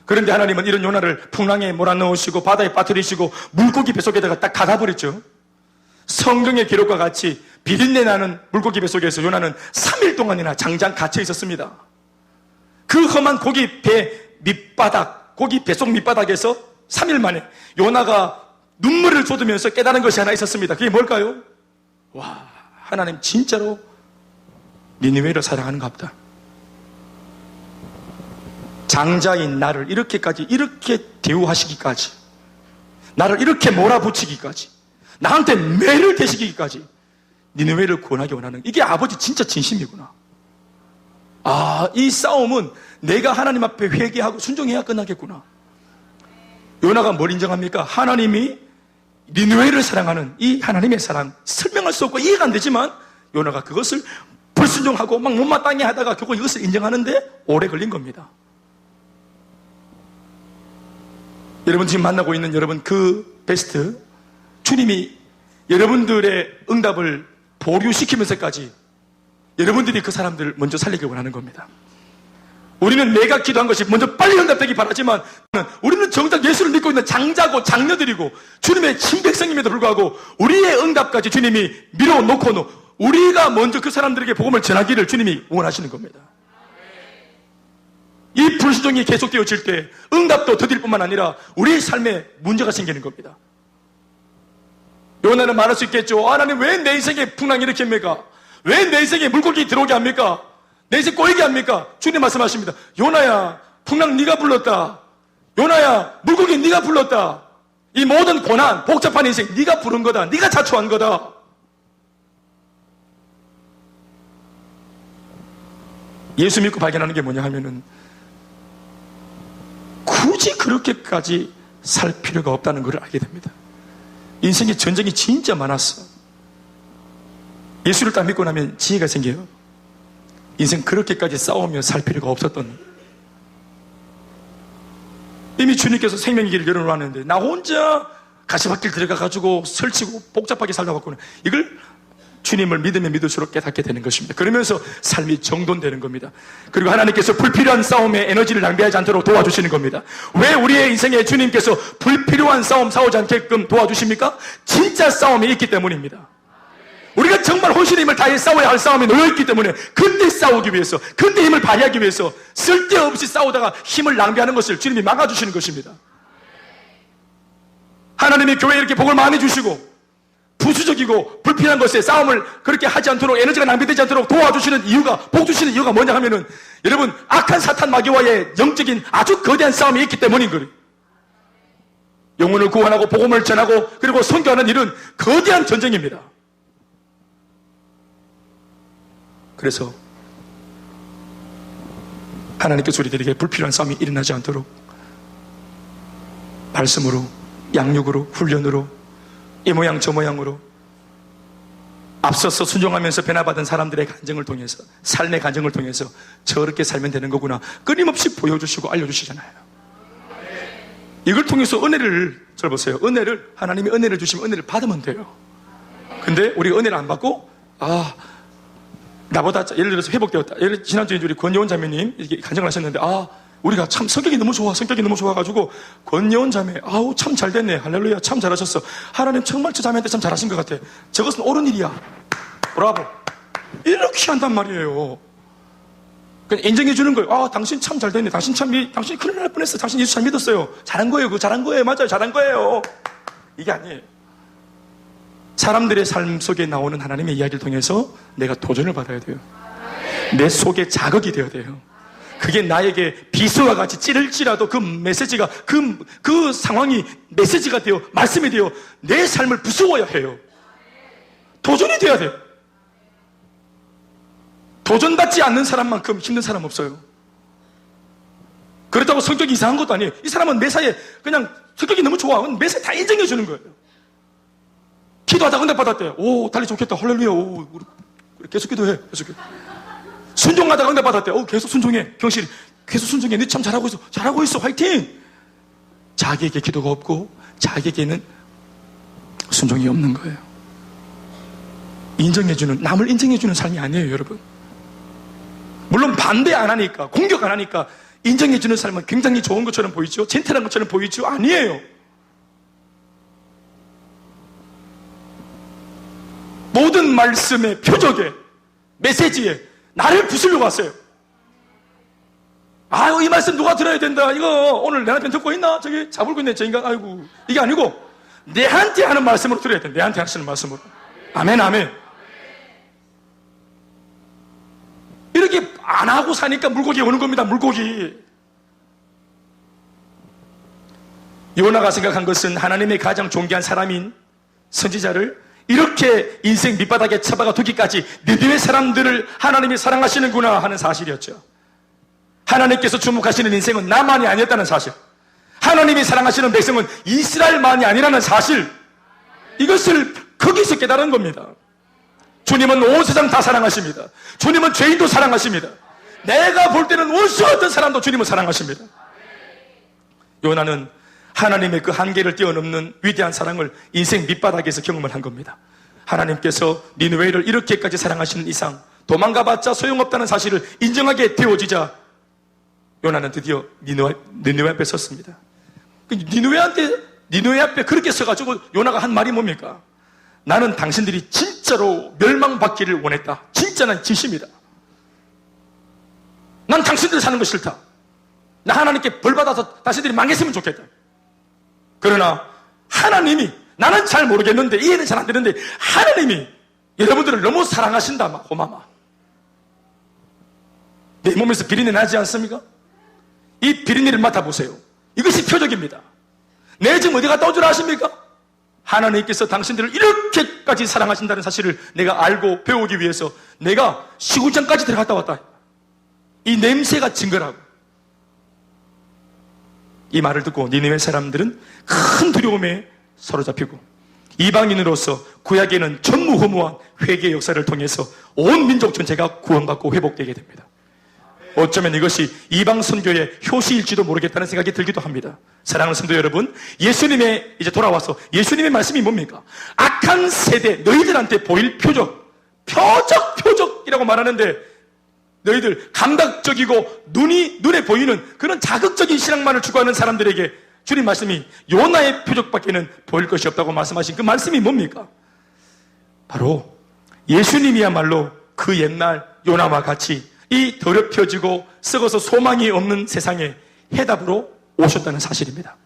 [SPEAKER 1] 그런데 하나님은 이런 요나를 풍랑에 몰아넣으시고 바다에 빠뜨리시고 물고기 뱃속에다가 딱 가다버렸죠. 성경의 기록과 같이 비린내 나는 물고기 뱃속에서 요나는 3일 동안이나 장장 갇혀 있었습니다. 그 험한 고기 뱃속 밑바닥에서 3일 만에 요나가 눈물을 쏟으면서 깨달은 것이 하나 있었습니다. 그게 뭘까요? 와, 하나님 진짜로 니느웨를 사랑하는가 보다. 장자인 나를 이렇게 니느웨를 구원하기 원하는, 이게 아버지 진짜 진심이구나. 이 싸움은 내가 하나님 앞에 회개하고 순종해야 끝나겠구나. 요나가 뭘 인정합니까? 하나님이 니느웨를 사랑하는 이 하나님의 사랑, 설명할 수 없고 이해가 안 되지만 요나가 그것을 불순종하고 막 못마땅해 하다가 결국 이것을 인정하는데 오래 걸린 겁니다. 여러분 지금 만나고 있는 여러분 그 베스트, 주님이 여러분들의 응답을 보류시키면서까지 여러분들이 그 사람들을 먼저 살리길 원하는 겁니다. 우리는 내가 기도한 것이 먼저 빨리 응답되기 바라지만 우리는 정작 예수를 믿고 있는 장자고 장녀들이고 주님의 친백성임에도 불구하고 우리의 응답까지 주님이 밀어놓고는 우리가 먼저 그 사람들에게 복음을 전하기를 주님이 원하시는 겁니다. 이 불순종이 계속되어질 때 응답도 더딜 뿐만 아니라 우리의 삶에 문제가 생기는 겁니다. 요나는 말할 수 있겠죠. 하나님 왜 내 인생에 풍랑이 이렇게 합니까? 왜 내 인생에 물고기 들어오게 합니까? 내 인생 꼬이게 합니까? 주님 말씀하십니다. 요나야, 풍랑 네가 불렀다. 요나야, 물고기 네가 불렀다. 이 모든 고난, 복잡한 인생 네가 부른 거다. 네가 자초한 거다. 예수 믿고 발견하는 게 뭐냐 하면은 굳이 그렇게까지 살 필요가 없다는 것을 알게 됩니다. 인생에 전쟁이 진짜 많았어. 예수를 딱 믿고 나면 지혜가 생겨요. 인생 그렇게까지 싸우며 살 필요가 없었던, 이미 주님께서 생명의 길을 열어놓았는데 나 혼자 가시밭길 들어가가지고 설치고 복잡하게 살다 왔구나. 이걸 주님을 믿으면 믿을수록 깨닫게 되는 것입니다. 그러면서 삶이 정돈되는 겁니다. 그리고 하나님께서 불필요한 싸움에 에너지를 낭비하지 않도록 도와주시는 겁니다. 왜 우리의 인생에 주님께서 불필요한 싸움 싸우지 않게끔 도와주십니까? 진짜 싸움이 있기 때문입니다. 우리가 정말 혼신의 힘을 다해 싸워야 할 싸움이 놓여있기 때문에 그때 싸우기 위해서, 그때 힘을 발휘하기 위해서 쓸데없이 싸우다가 힘을 낭비하는 것을 주님이 막아주시는 것입니다. 하나님이 교회에 이렇게 복을 많이 주시고 부수적이고 불필요한 것에 싸움을 그렇게 하지 않도록, 에너지가 낭비되지 않도록 도와주시는 이유가, 복 주시는 이유가 뭐냐 하면은 여러분 악한 사탄 마귀와의 영적인 아주 거대한 싸움이 있기 때문인 거예요. 영혼을 구원하고 복음을 전하고 그리고 선교하는 일은 거대한 전쟁입니다. 그래서 하나님께서 우리들에게 불필요한 싸움이 일어나지 않도록 말씀으로, 양육으로, 훈련으로, 이 모양 저 모양으로 앞서서 순종하면서 변화받은 사람들의 간증을 통해서, 삶의 간증을 통해서 저렇게 살면 되는 거구나 끊임없이 보여주시고 알려주시잖아요. 이걸 통해서 은혜를, 잘 보세요. 은혜를, 하나님이 은혜를 주시면 은혜를 받으면 돼요. 근데 우리가 은혜를 안 받고 나보다, 예를 들어서 회복되었다. 지난주에 우리 권여원 자매님 이렇게 간증을 하셨는데 우리가 참 성격이 너무 좋아가지고 권여원 자매, 참 잘됐네, 할렐루야, 참 잘하셨어, 하나님 정말 저 자매한테 참 잘하신 것 같아, 저것은 옳은 일이야, 브라보, 이렇게 한단 말이에요. 그냥 인정해 주는 거예요. 당신 참 잘됐네, 당신이 큰일 날 뻔했어, 당신 예수 잘 믿었어요, 잘한 거예요, 잘한 거예요, 맞아요, 잘한 거예요. 이게 아니에요. 사람들의 삶 속에 나오는 하나님의 이야기를 통해서 내가 도전을 받아야 돼요. 내 속에 자극이 되어야 돼요. 그게 나에게 비수와 같이 찌를지라도 그 메시지가, 그 상황이 메시지가 되어, 말씀이 되어 내 삶을 부수어야 해요. 도전이 돼야 돼요. 도전받지 않는 사람만큼 힘든 사람 없어요. 그렇다고 성격이 이상한 것도 아니에요. 이 사람은 매사에 그냥 성격이 너무 좋아. 매사에 다 인정해 주는 거예요. 기도하다 은혜 받았대. 달리 좋겠다. 할렐루야. 우리 계속 기도해. 순종하다가 응답 받았대. 계속 순종해. 경실, 계속 순종해. 너 참 잘하고 있어. 잘하고 있어. 화이팅! 자기에게 기도가 없고 자기에게는 순종이 없는 거예요. 남을 인정해주는 삶이 아니에요, 여러분. 물론 반대 안 하니까, 공격 안 하니까 인정해주는 삶은 굉장히 좋은 것처럼 보이죠? 젠틀한 것처럼 보이죠? 아니에요. 모든 말씀의 표적에, 메시지에 나를 부수려고 왔어요. 이 말씀 누가 들어야 된다. 이거 오늘 내 남편 듣고 있나? 저기 잡을고 있네, 저 인간. 아이고. 이게 아니고 내한테 하는 말씀으로 들어야 돼. 내한테 하시는 말씀으로. 아멘, 아멘. 이렇게 안 하고 사니까 물고기 오는 겁니다. 물고기. 요나가 생각한 것은 하나님의 가장 존귀한 사람인 선지자를 이렇게 인생 밑바닥에 처박아 두기까지 니느웨 사람들을 하나님이 사랑하시는구나 하는 사실이었죠. 하나님께서 주목하시는 인생은 나만이 아니었다는 사실, 하나님이 사랑하시는 백성은 이스라엘만이 아니라는 사실, 이것을 거기서 깨달은 겁니다. 주님은 온 세상 다 사랑하십니다. 주님은 죄인도 사랑하십니다. 내가 볼 때는 원수 어떤 사람도 주님은 사랑하십니다. 요나는 하나님의 그 한계를 뛰어넘는 위대한 사랑을 인생 밑바닥에서 경험을 한 겁니다. 하나님께서 니느웨를 이렇게까지 사랑하시는 이상 도망가봤자 소용없다는 사실을 인정하게 되어지자 요나는 드디어 니느웨 앞에 섰습니다. 니느웨 앞에 그렇게 서가지고 요나가 한 말이 뭡니까? 나는 당신들이 진짜로 멸망받기를 원했다. 진짜 난 진심이다. 난 당신들 사는 거 싫다. 나 하나님께 벌받아서 당신들이 망했으면 좋겠다. 그러나 하나님이, 나는 잘 모르겠는데, 이해는 잘 안 되는데, 하나님이 여러분들을 너무 사랑하신다, 호마마. 내 몸에서 비린내 나지 않습니까? 이 비린내를 맡아보세요. 이것이 표적입니다. 내 지금 어디 갔다 온 줄 아십니까? 하나님께서 당신들을 이렇게까지 사랑하신다는 사실을 내가 알고 배우기 위해서 내가 시구장까지 들어갔다 왔다. 이 냄새가 증거라고. 이 말을 듣고 니느웨 사람들은 큰 두려움에 사로잡히고 이방인으로서 구약에는 전무후무한 회개의 역사를 통해서 온 민족 전체가 구원받고 회복되게 됩니다. 어쩌면 이것이 이방 선교의 효시일지도 모르겠다는 생각이 들기도 합니다. 사랑하는 성도 여러분, 예수님의 이제 돌아와서 예수님의 말씀이 뭡니까? 악한 세대 너희들한테 보일 표적이라고 말하는데, 너희들 감각적이고 눈에 보이는 그런 자극적인 신앙만을 추구하는 사람들에게 주님 말씀이 요나의 표적밖에는 보일 것이 없다고 말씀하신 그 말씀이 뭡니까? 바로 예수님이야말로 그 옛날 요나와 같이 이 더럽혀지고 썩어서 소망이 없는 세상에 해답으로 오셨다는 사실입니다.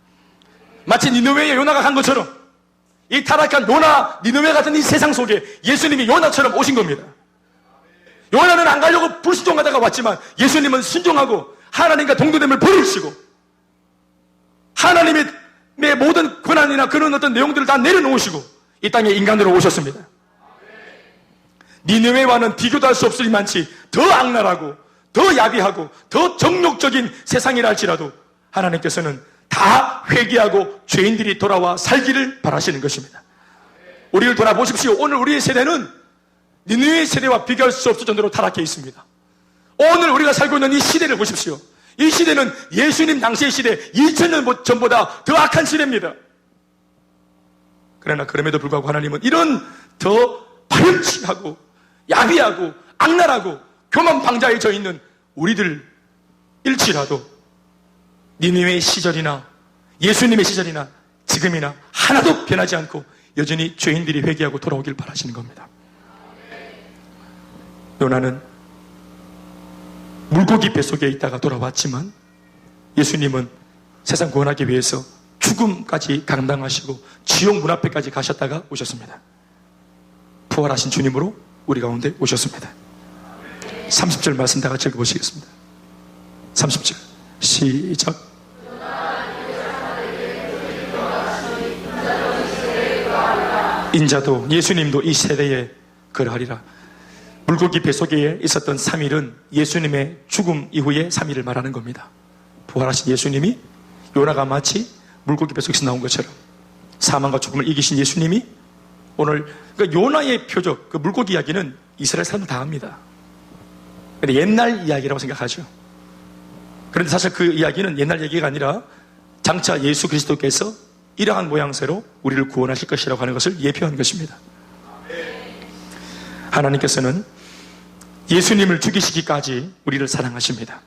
[SPEAKER 1] 마치 니느웨의 요나가 간 것처럼 이 타락한 니느웨 같은 이 세상 속에 예수님이 요나처럼 오신 겁니다. 요나는 안 가려고 불순종하다가 왔지만 예수님은 순종하고 하나님과 동등됨을 버리시고 하나님의 모든 권한이나 그런 어떤 내용들을 다 내려놓으시고 이 땅에 인간으로 오셨습니다. 니느웨와는 비교도 할 수 없을 만치 더 악랄하고 더 야비하고 더 정욕적인 세상이라 할지라도 하나님께서는 다 회개하고 죄인들이 돌아와 살기를 바라시는 것입니다. 우리를 돌아보십시오. 오늘 우리의 세대는 니느웨 세대와 비교할 수 없을 정도로 타락해 있습니다. 오늘 우리가 살고 있는 이 시대를 보십시오. 이 시대는 예수님 당시의 시대 2000년 전보다 더 악한 시대입니다. 그러나 그럼에도 불구하고 하나님은 이런 더 파렴치하고 야비하고 악랄하고 교만방자에 져 있는 우리들 일지라도 니느웨의 시절이나 예수님의 시절이나 지금이나 하나도 변하지 않고 여전히 죄인들이 회개하고 돌아오길 바라시는 겁니다. 요나는 물고기 뱃속에 있다가 돌아왔지만 예수님은 세상 구원하기 위해서 죽음까지 감당하시고 지옥 문 앞에까지 가셨다가 오셨습니다. 부활하신 주님으로 우리 가운데 오셨습니다. 30절 말씀 다 같이 읽어보시겠습니다. 30절 시작. 인자도 예수님도 이 세대에 그러하리라. 물고기 뱃속에 있었던 3일은 예수님의 죽음 이후의 3일을 말하는 겁니다. 부활하신 예수님이 요나가 마치 물고기 뱃속에서 나온 것처럼 사망과 죽음을 이기신 예수님이 오늘 그러니까 요나의 표적, 그 물고기 이야기는 이스라엘 사람들 다 합니다. 근데 옛날 이야기라고 생각하죠. 그런데 사실 그 이야기는 옛날 얘기가 아니라 장차 예수 그리스도께서 이러한 모양새로 우리를 구원하실 것이라고 하는 것을 예표한 것입니다. 하나님께서는 예수님을 죽이시기까지 우리를 사랑하십니다.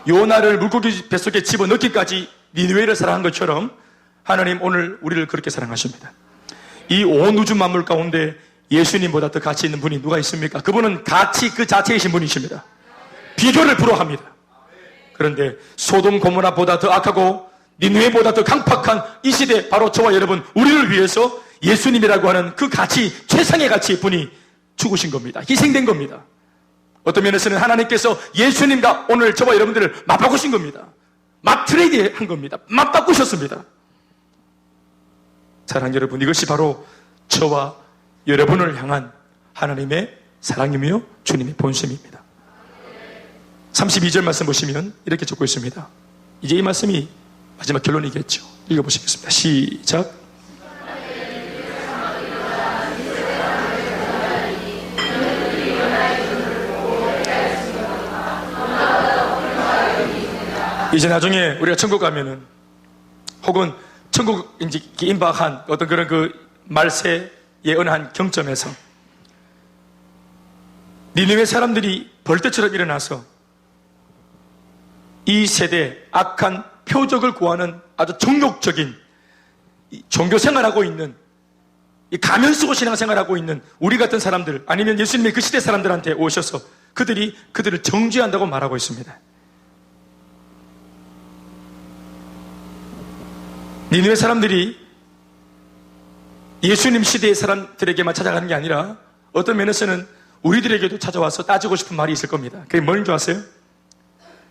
[SPEAKER 1] 요나를 물고기 뱃속에 집어넣기까지 니느웨를 사랑한 것처럼 하나님 오늘 우리를 그렇게 사랑하십니다. 이 온 우주 만물 가운데 예수님보다 더 가치 있는 분이 누가 있습니까? 그분은 가치 그 자체이신 분이십니다. 비교를 불허합니다. 그런데 소돔 고모라보다 더 악하고 니느웨보다 더 강팍한 이 시대, 바로 저와 여러분 우리를 위해서 예수님이라고 하는 그 가치, 최상의 가치의 분이 죽으신 겁니다. 희생된 겁니다. 어떤 면에서는 하나님께서 예수님과 오늘 저와 여러분들을 맞바꾸신 겁니다. 맞트레이드 한 겁니다. 맞바꾸셨습니다. 사랑하는 여러분, 이것이 바로 저와 여러분을 향한 하나님의 사랑이며 주님의 본심입니다. 32절 말씀 보시면 이렇게 적고 있습니다. 이제 이 말씀이 마지막 결론이겠죠. 읽어보시겠습니다. 시작. 이제 나중에 우리가 천국 가면은, 혹은 천국 이제 임박한 어떤 그런 그 말세의 어느 한 경점에서 니느웨 사람들이 벌떼처럼 일어나서 이 세대 악한 표적을 구하는 아주 정욕적인 종교 생활하고 있는, 이 가면 쓰고 신앙생활하고 있는 우리 같은 사람들, 아니면 예수님의 그 시대 사람들한테 오셔서 그들을 정죄한다고 말하고 있습니다. 니느웨 사람들이 예수님 시대의 사람들에게만 찾아가는 게 아니라 어떤 면에서는 우리들에게도 찾아와서 따지고 싶은 말이 있을 겁니다. 그게 뭔 줄 아세요?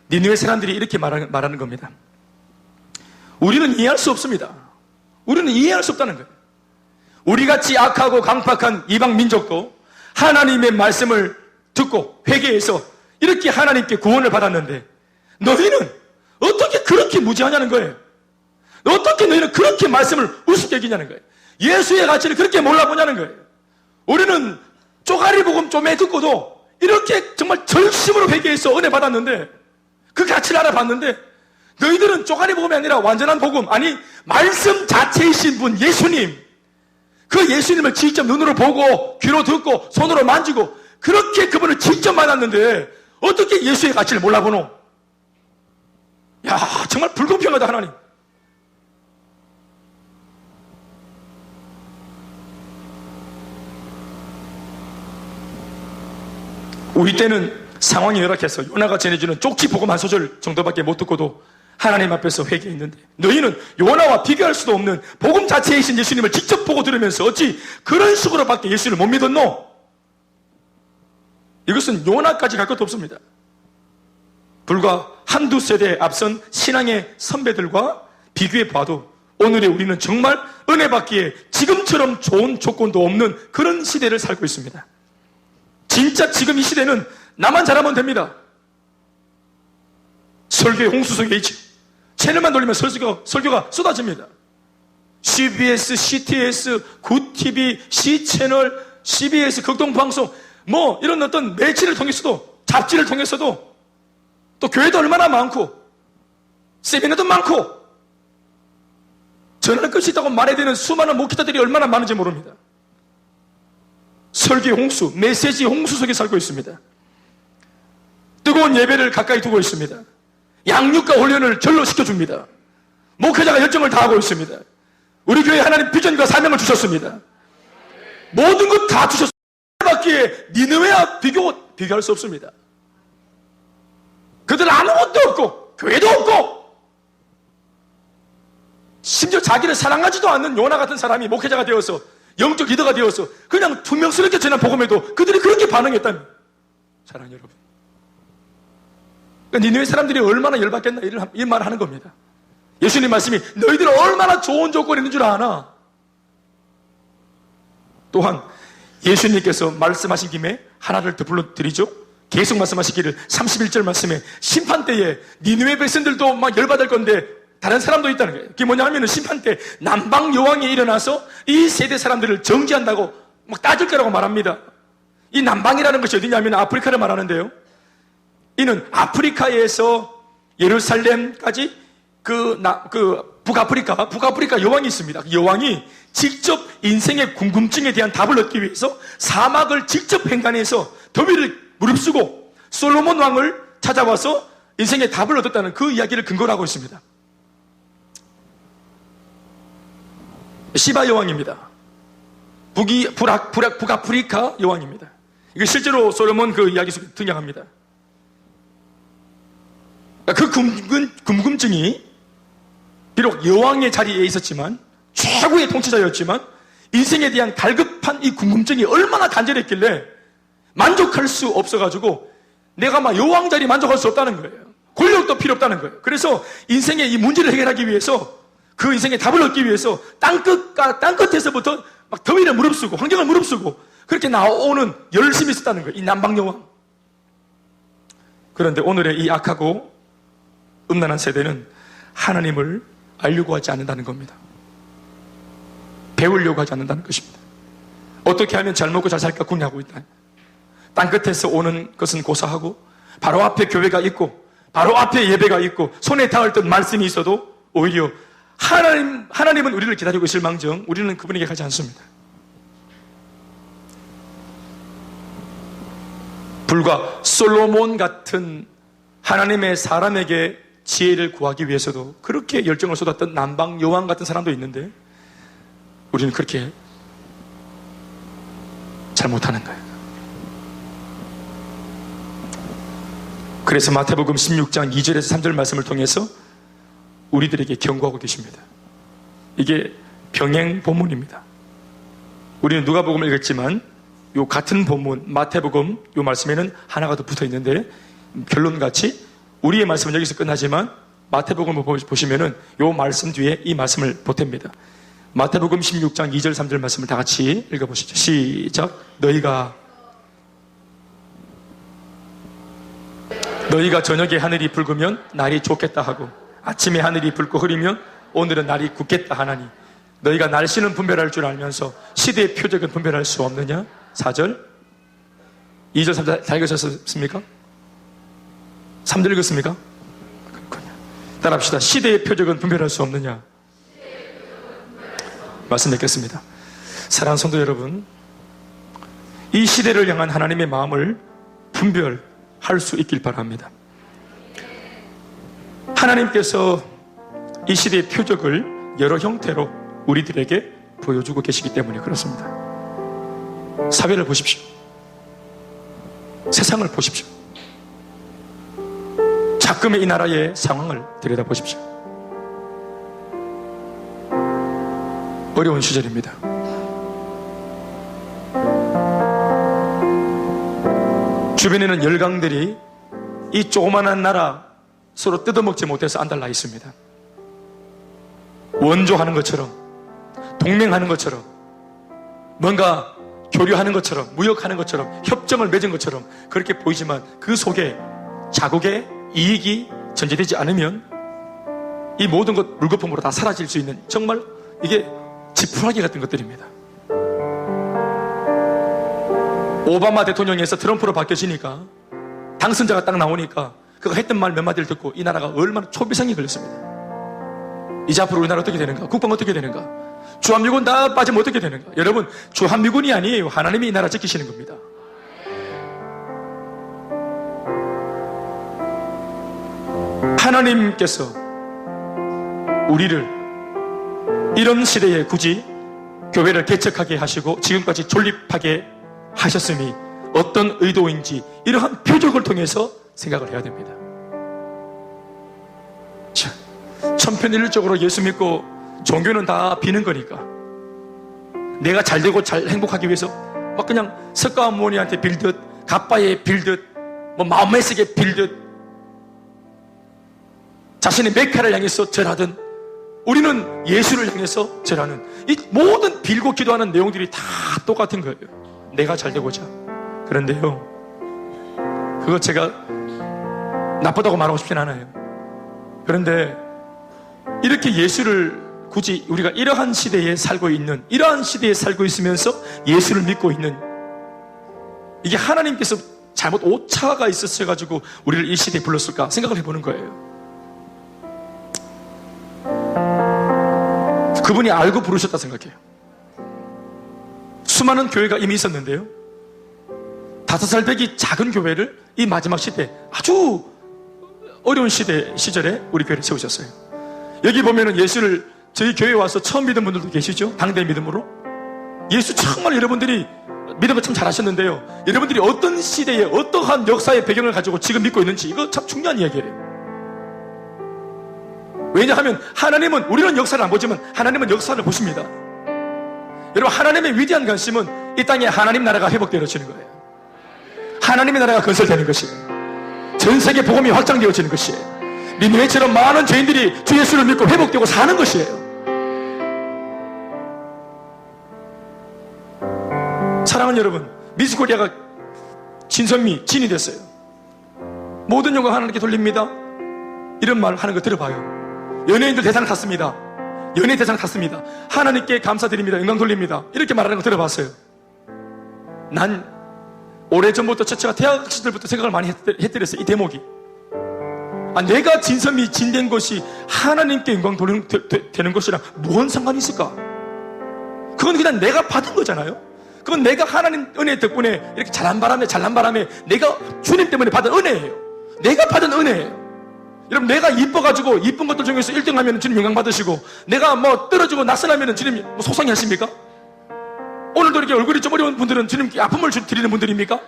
[SPEAKER 1] 니느웨 사람들이 이렇게 말하는 겁니다. 우리는 이해할 수 없습니다. 우리는 이해할 수 없다는 거예요. 우리같이 악하고 강팍한 이방 민족도 하나님의 말씀을 듣고 회개해서 이렇게 하나님께 구원을 받았는데 너희는 어떻게 그렇게 무지하냐는 거예요. 어떻게 너희는 그렇게 말씀을 우습게 여기냐는 거예요. 예수의 가치를 그렇게 몰라보냐는 거예요. 우리는 쪼가리 복음 좀에 듣고도 이렇게 정말 절심으로 회개해서 은혜 받았는데 그 가치를 알아봤는데 너희들은 쪼가리 복음이 아니라 완전한 복음, 아니 말씀 자체이신 분 예수님, 그 예수님을 직접 눈으로 보고 귀로 듣고 손으로 만지고 그렇게 그분을 직접 만났는데 어떻게 예수의 가치를 몰라보노? 야, 정말 불공평하다 하나님. 우리 때는 상황이 열악해서 요나가 전해주는 쪽지 복음 한 소절 정도밖에 못 듣고도 하나님 앞에서 회개했는데 너희는 요나와 비교할 수도 없는 복음 자체이신 예수님을 직접 보고 들으면서 어찌 그런 식으로밖에 예수를 못 믿었노? 이것은 요나까지 갈 것도 없습니다. 불과 한두 세대 앞선 신앙의 선배들과 비교해 봐도 오늘의 우리는 정말 은혜 받기에 지금처럼 좋은 조건도 없는 그런 시대를 살고 있습니다. 진짜 지금 이 시대는 나만 잘하면 됩니다. 설교의 홍수 속에 있지. 채널만 돌리면 설교가 쏟아집니다. CBS, CTS, 굿TV, C채널, CBS, 극동방송, 뭐 이런 어떤 매체를 통해서도, 잡지를 통해서도, 또 교회도 얼마나 많고 세미나도 많고 전하는 것이 있다고 말해야 되는 수많은 목회자들이 얼마나 많은지 모릅니다. 설교의 홍수, 메시지 홍수 속에 살고 있습니다. 뜨거운 예배를 가까이 두고 있습니다. 양육과 훈련을 절로 시켜줍니다. 목회자가 열정을 다하고 있습니다. 우리 교회에 하나님 비전과 사명을 주셨습니다. 모든 것 다 주셨습니다. 밖에 니느웨와 비교할 수 없습니다. 그들 아무것도 없고 교회도 없고 심지어 자기를 사랑하지도 않는 요나 같은 사람이 목회자가 되어서 영적 리더가 되어서 그냥 투명스럽게 전한 복음에도 그들이 그렇게 반응했다니. 사랑하는 여러분, 그러니까 니느웨 사람들이 얼마나 열받겠나 이 말을 하는 겁니다. 예수님 말씀이 너희들은 얼마나 좋은 조건이 있는 줄 아나? 또한 예수님께서 말씀하신 김에 하나를 더 불러드리죠. 계속 말씀하시기를 31절 말씀에 심판 때에 니느웨 백성들도 막 열받을 건데 다른 사람도 있다는 거예요. 그게 뭐냐 하면 심판 때 남방 여왕이 일어나서 이 세대 사람들을 정지한다고 막 따질 거라고 말합니다. 이 남방이라는 것이 어디냐면 아프리카를 말하는데요. 이는 아프리카에서 예루살렘까지 북아프리카 여왕이 있습니다. 그 여왕이 직접 인생의 궁금증에 대한 답을 얻기 위해서 사막을 직접 횡단해서 더위를 무릅쓰고 솔로몬 왕을 찾아와서 인생의 답을 얻었다는 그 이야기를 근거로 하고 있습니다. 시바 여왕입니다. 북아프리카 여왕입니다. 이게 실제로 솔로몬 그 이야기 속에 등장합니다. 그 궁금증이 비록 여왕의 자리에 있었지만 최고의 통치자였지만 인생에 대한 갈급한 이 궁금증이 얼마나 간절했길래 만족할 수 없어가지고 내가 막 여왕 자리 만족할 수 없다는 거예요. 권력도 필요 없다는 거예요. 그래서 인생의 이 문제를 해결하기 위해서 그 인생의 답을 얻기 위해서 땅끝에서부터 막 더위를 무릅쓰고 환경을 무릅쓰고 그렇게 나오는 열심히 있었다는 거예요. 이 남방여왕. 그런데 오늘의 이 악하고 음란한 세대는 하나님을 알려고 하지 않는다는 겁니다. 배우려고 하지 않는다는 것입니다. 어떻게 하면 잘 먹고 잘 살까 궁리하고 있다. 땅끝에서 오는 것은 고사하고 바로 앞에 교회가 있고 바로 앞에 예배가 있고 손에 닿을 듯 말씀이 있어도 오히려 하나님은 우리를 기다리고 있을 망정 우리는 그분에게 가지 않습니다. 불과 솔로몬 같은 하나님의 사람에게 지혜를 구하기 위해서도 그렇게 열정을 쏟았던 남방 여왕 같은 사람도 있는데 우리는 그렇게 잘못하는 거예요. 그래서 마태복음 16장 2절에서 3절 말씀을 통해서 우리들에게 경고하고 계십니다. 이게 병행 본문입니다. 우리는 누가복음을 읽었지만 요 같은 본문 마태복음 요 말씀에는 하나가 더 붙어 있는데 결론같이 우리의 말씀은 여기서 끝나지만 마태복음을 보시면은 요 말씀 뒤에 이 말씀을 보탭니다. 마태복음 16장 2절 3절 말씀을 다 같이 읽어보시죠. 시작. 너희가 저녁에 하늘이 붉으면 날이 좋겠다 하고 아침에 하늘이 붉고 흐리면 오늘은 날이 굳겠다 하나니 너희가 날씨는 분별할 줄 알면서 시대의 표적은 분별할 수 없느냐? 4절 2절 3절 다 읽으셨습니까? 3절 읽었습니까? 그렇군요. 따라합시다. 시대의 표적은 분별할 수 없느냐? 말씀 뵙겠습니다. 사랑하는 성도 여러분, 이 시대를 향한 하나님의 마음을 분별할 수 있길 바랍니다. 하나님께서 이 시대의 표적을 여러 형태로 우리들에게 보여주고 계시기 때문에 그렇습니다. 사회를 보십시오. 세상을 보십시오. 자금의 이 나라의 상황을 들여다보십시오. 어려운 시절입니다. 주변에는 열강들이 이 조그만한 나라 서로 뜯어먹지 못해서 안달나 있습니다. 원조하는 것처럼, 동맹하는 것처럼, 뭔가 교류하는 것처럼, 무역하는 것처럼, 협정을 맺은 것처럼 그렇게 보이지만 그 속에 자국의 이익이 전제되지 않으면 이 모든 것 물거품으로 다 사라질 수 있는 정말 이게 지푸라기 같은 것들입니다. 오바마 대통령에서 트럼프로 바뀌어지니까 당선자가 딱 나오니까 그가 했던 말 몇 마디를 듣고 이 나라가 얼마나 초비상이 걸렸습니다. 이제 앞으로 우리나라 어떻게 되는가? 국방 어떻게 되는가? 주한미군 다 빠지면 어떻게 되는가? 여러분, 주한미군이 아니에요. 하나님이 이 나라 지키시는 겁니다. 하나님께서 우리를 이런 시대에 굳이 교회를 개척하게 하시고 지금까지 존립하게 하셨음이 어떤 의도인지 이러한 표적을 통해서 생각을 해야 됩니다. 자, 천편일률적으로 예수 믿고 종교는 다 비는 거니까 내가 잘되고 잘 행복하기 위해서 막 그냥 석가모니한테 빌듯 갑바에 빌듯 뭐 마음에스게 빌듯 자신의 메카를 향해서 절하든 우리는 예수를 향해서 절하는 이 모든 빌고 기도하는 내용들이 다 똑같은 거예요. 내가 잘되고자. 그런데요, 그거 제가 나쁘다고 말하고 싶진 않아요. 그런데 이렇게 예수를 굳이 우리가 이러한 시대에 살고 있으면서 예수를 믿고 있는 이게 하나님께서 잘못 오차가 있었어가지고 우리를 이 시대에 불렀을까 생각을 해보는 거예요. 그분이 알고 부르셨다 생각해요. 수많은 교회가 이미 있었는데요, 5살 배기 작은 교회를 이 마지막 시대 아주 어려운 시절에 우리 교회를 세우셨어요. 여기 보면은 예수를 저희 교회에 와서 처음 믿은 분들도 계시죠? 당대 믿음으로 예수 정말 여러분들이 믿음을 참 잘하셨는데요, 여러분들이 어떤 시대에 어떠한 역사의 배경을 가지고 지금 믿고 있는지 이거 참 중요한 이야기예요. 왜냐하면 하나님은 우리는 역사를 안 보지만 하나님은 역사를 보십니다. 여러분, 하나님의 위대한 관심은 이 땅에 하나님 나라가 회복되어지는 거예요. 하나님의 나라가 건설되는 것이에요. 전 세계 복음이 확장되어지는 것이에요. 니느웨처럼 많은 죄인들이 주 예수를 믿고 회복되고 사는 것이에요. 사랑하는 여러분, 미스코리아가 진선미 진이 됐어요. 모든 영광 하나님께 돌립니다. 이런 말 하는 거 들어봐요. 연예인들 대상 탔습니다. 연예인 대상 탔습니다. 하나님께 감사드립니다. 영광 돌립니다. 이렇게 말하는 거 들어봤어요. 난 오래전부터 제가 대학 시절부터 생각을 많이 했더랬어요. 이 대목이. 내가 진선미 진된 것이 하나님께 영광 되는 것이랑 무슨 상관이 있을까? 그건 그냥 내가 받은 거잖아요. 그건 내가 하나님 은혜 덕분에 이렇게 잘난 바람에 내가 주님 때문에 받은 은혜예요. 내가 받은 은혜예요. 여러분, 내가 이뻐가지고 이쁜 것들 중에서 1등 하면 주님 영광 받으시고, 내가 뭐 떨어지고 낯선하면 주님 뭐 속상해 하십니까? 오늘도 이렇게 얼굴이 좀 어려운 분들은 주님께 아픔을 드리는 분들입니까?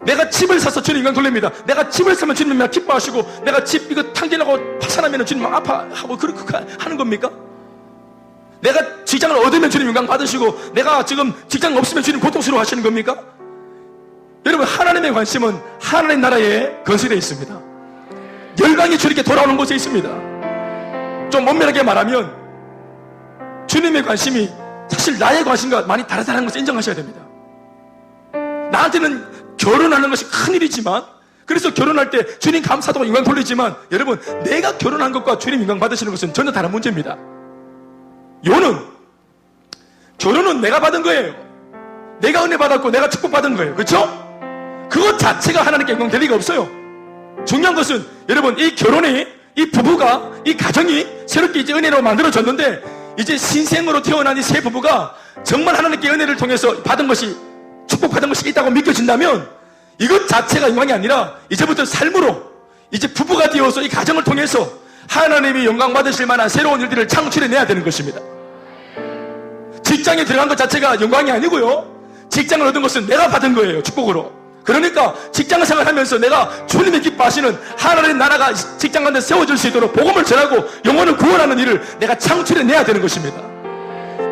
[SPEAKER 1] 내가 집을 사서 주님 영광 돌립니다. 내가 집을 사면 주님 막 기뻐하시고, 내가 집 이거 탕진하고 파산하면 주님 막 아파하고 그렇게 하는 겁니까? 내가 직장을 얻으면 주님 영광 받으시고, 내가 지금 직장 없으면 주님 고통스러워 하시는 겁니까? 여러분, 하나님의 관심은 하나님 나라에 건설되어 있습니다. 열방이 주님께 돌아오는 곳에 있습니다. 좀 엄밀하게 말하면 주님의 관심이 사실 나의 관심과 많이 다르다는 것을 인정하셔야 됩니다. 나한테는 결혼하는 것이 큰일이지만, 그래서 결혼할 때 주님 감사하고 영광 돌리지만, 여러분, 내가 결혼한 것과 주님 영광 받으시는 것은 전혀 다른 문제입니다. 결혼은 내가 받은 거예요. 내가 은혜 받았고 내가 축복받은 거예요. 그렇죠? 그것 자체가 하나님께 영광 될 리가 없어요. 중요한 것은 여러분, 이 결혼이, 이 부부가, 이 가정이 새롭게 이제 은혜로 만들어졌는데, 이제 신생으로 태어난 이 새 부부가 정말 하나님께 은혜를 통해서 받은 것이, 축복받은 것이 있다고 믿겨진다면, 이것 자체가 영광이 아니라 이제부터 삶으로 이제 부부가 되어서 이 가정을 통해서 하나님이 영광 받으실 만한 새로운 일들을 창출해내야 되는 것입니다. 직장에 들어간 것 자체가 영광이 아니고요, 직장을 얻은 것은 내가 받은 거예요, 축복으로. 그러니까 직장 생활하면서 내가 주님이 기뻐하시는 하나님의 나라가 직장 가운데 세워질 수 있도록 복음을 전하고 영혼을 구원하는 일을 내가 창출해내야 되는 것입니다.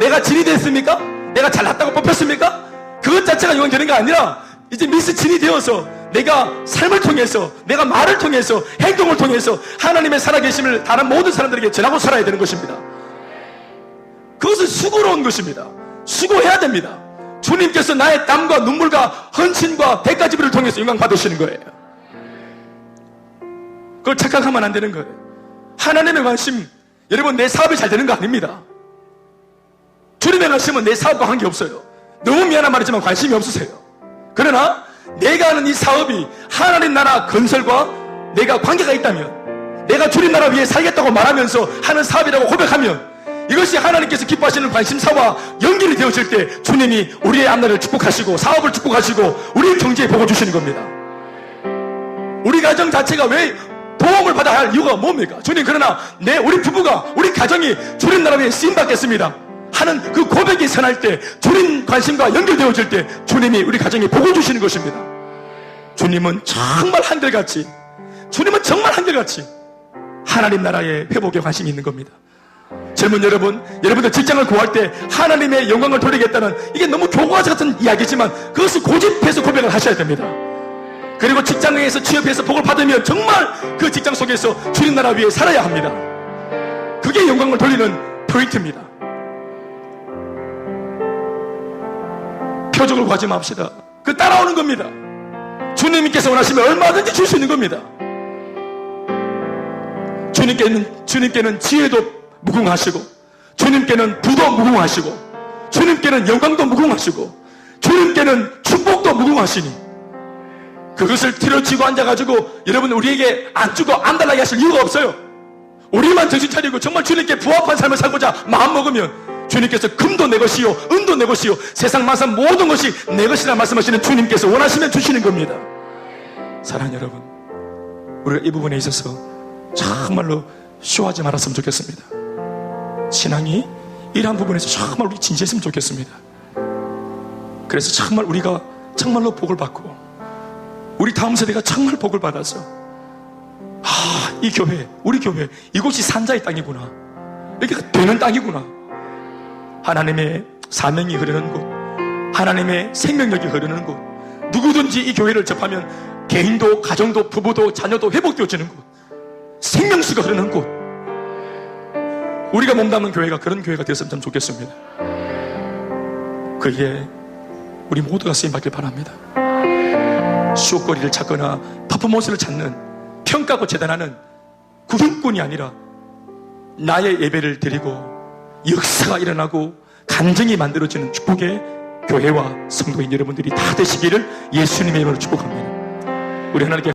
[SPEAKER 1] 내가 진이 됐습니까? 내가 잘났다고 뽑혔습니까? 그것 자체가 영광이 되는 게 아니라 이제 미스 진이 되어서 내가 삶을 통해서, 내가 말을 통해서, 행동을 통해서 하나님의 살아계심을 다른 모든 사람들에게 전하고 살아야 되는 것입니다. 그것은 수고로운 것입니다. 수고해야 됩니다. 주님께서 나의 땀과 눈물과 헌신과 대가지불을 통해서 영광 받으시는 거예요. 그걸 착각하면 안 되는 거예요. 하나님의 관심, 여러분, 내 사업이 잘 되는 거 아닙니다. 주님의 관심은 내 사업과 관계없어요. 너무 미안한 말이지만 관심이 없으세요. 그러나 내가 하는 이 사업이 하나님 나라 건설과 내가 관계가 있다면, 내가 주님 나라 위해 살겠다고 말하면서 하는 사업이라고 고백하면, 이것이 하나님께서 기뻐하시는 관심사와 연결이 되어질 때 주님이 우리의 앞날을 축복하시고 사업을 축복하시고 우리의 경제에 복을 주시는 겁니다. 우리 가정 자체가 왜 도움을 받아야 할 이유가 뭡니까? 주님, 그러나 우리 부부가, 우리 가정이 주님 나라 위에 쓰임받겠습니다 하는 그 고백이 선할 때, 주님 관심과 연결되어질 때 주님이 우리 가정에 복을 주시는 것입니다. 주님은 정말 한결같이 하나님 나라의 회복에 관심이 있는 겁니다. 젊은 여러분들 직장을 구할 때 하나님의 영광을 돌리겠다는, 이게 너무 교과서 같은 이야기지만 그것을 고집해서 고백을 하셔야 됩니다. 그리고 직장에서 취업해서 복을 받으면 정말 그 직장 속에서 주님 나라 위에 살아야 합니다. 그게 영광을 돌리는 포인트입니다. 표적을 구하지 맙시다. 그 따라오는 겁니다. 주님께서 원하시면 얼마든지 줄 수 있는 겁니다. 주님께는 지혜도 무궁하시고, 주님께는 부도 무궁하시고, 주님께는 영광도 무궁하시고, 주님께는 축복도 무궁하시니, 그것을 틀어치고 앉아가지고 여러분 우리에게 안 주고 안 달라게 하실 이유가 없어요. 우리만 정신 차리고 정말 주님께 부합한 삶을 살고자 마음먹으면 주님께서 금도 내 것이요 은도 내 것이요 세상 만사 모든 것이 내 것이라 말씀하시는 주님께서 원하시면 주시는 겁니다. 사랑하는 여러분, 우리가 이 부분에 있어서 정말로 쇼하지 말았으면 좋겠습니다. 신앙이 이러한 부분에서 정말 우리 진지했으면 좋겠습니다. 그래서 정말 우리가 정말로 복을 받고 우리 다음 세대가 정말 복을 받아서, 이 교회, 우리 교회, 이곳이 산자의 땅이구나, 이렇게 되는 땅이구나, 하나님의 사명이 흐르는 곳, 하나님의 생명력이 흐르는 곳, 누구든지 이 교회를 접하면 개인도 가정도 부부도 자녀도 회복되어지는 곳, 생명수가 흐르는 곳, 우리가 몸담는 교회가 그런 교회가 되었으면 참 좋겠습니다. 그게 우리 모두가 쓰임받길 바랍니다. 수익거리를 찾거나 퍼포먼스를 찾는, 평가하고 재단하는 그 형꾼이 아니라 나의 예배를 드리고 역사가 일어나고 감정이 만들어지는 축복의 교회와 성도인 여러분들이 다 되시기를 예수님의 이름으로 축복합니다. 우리 하나님께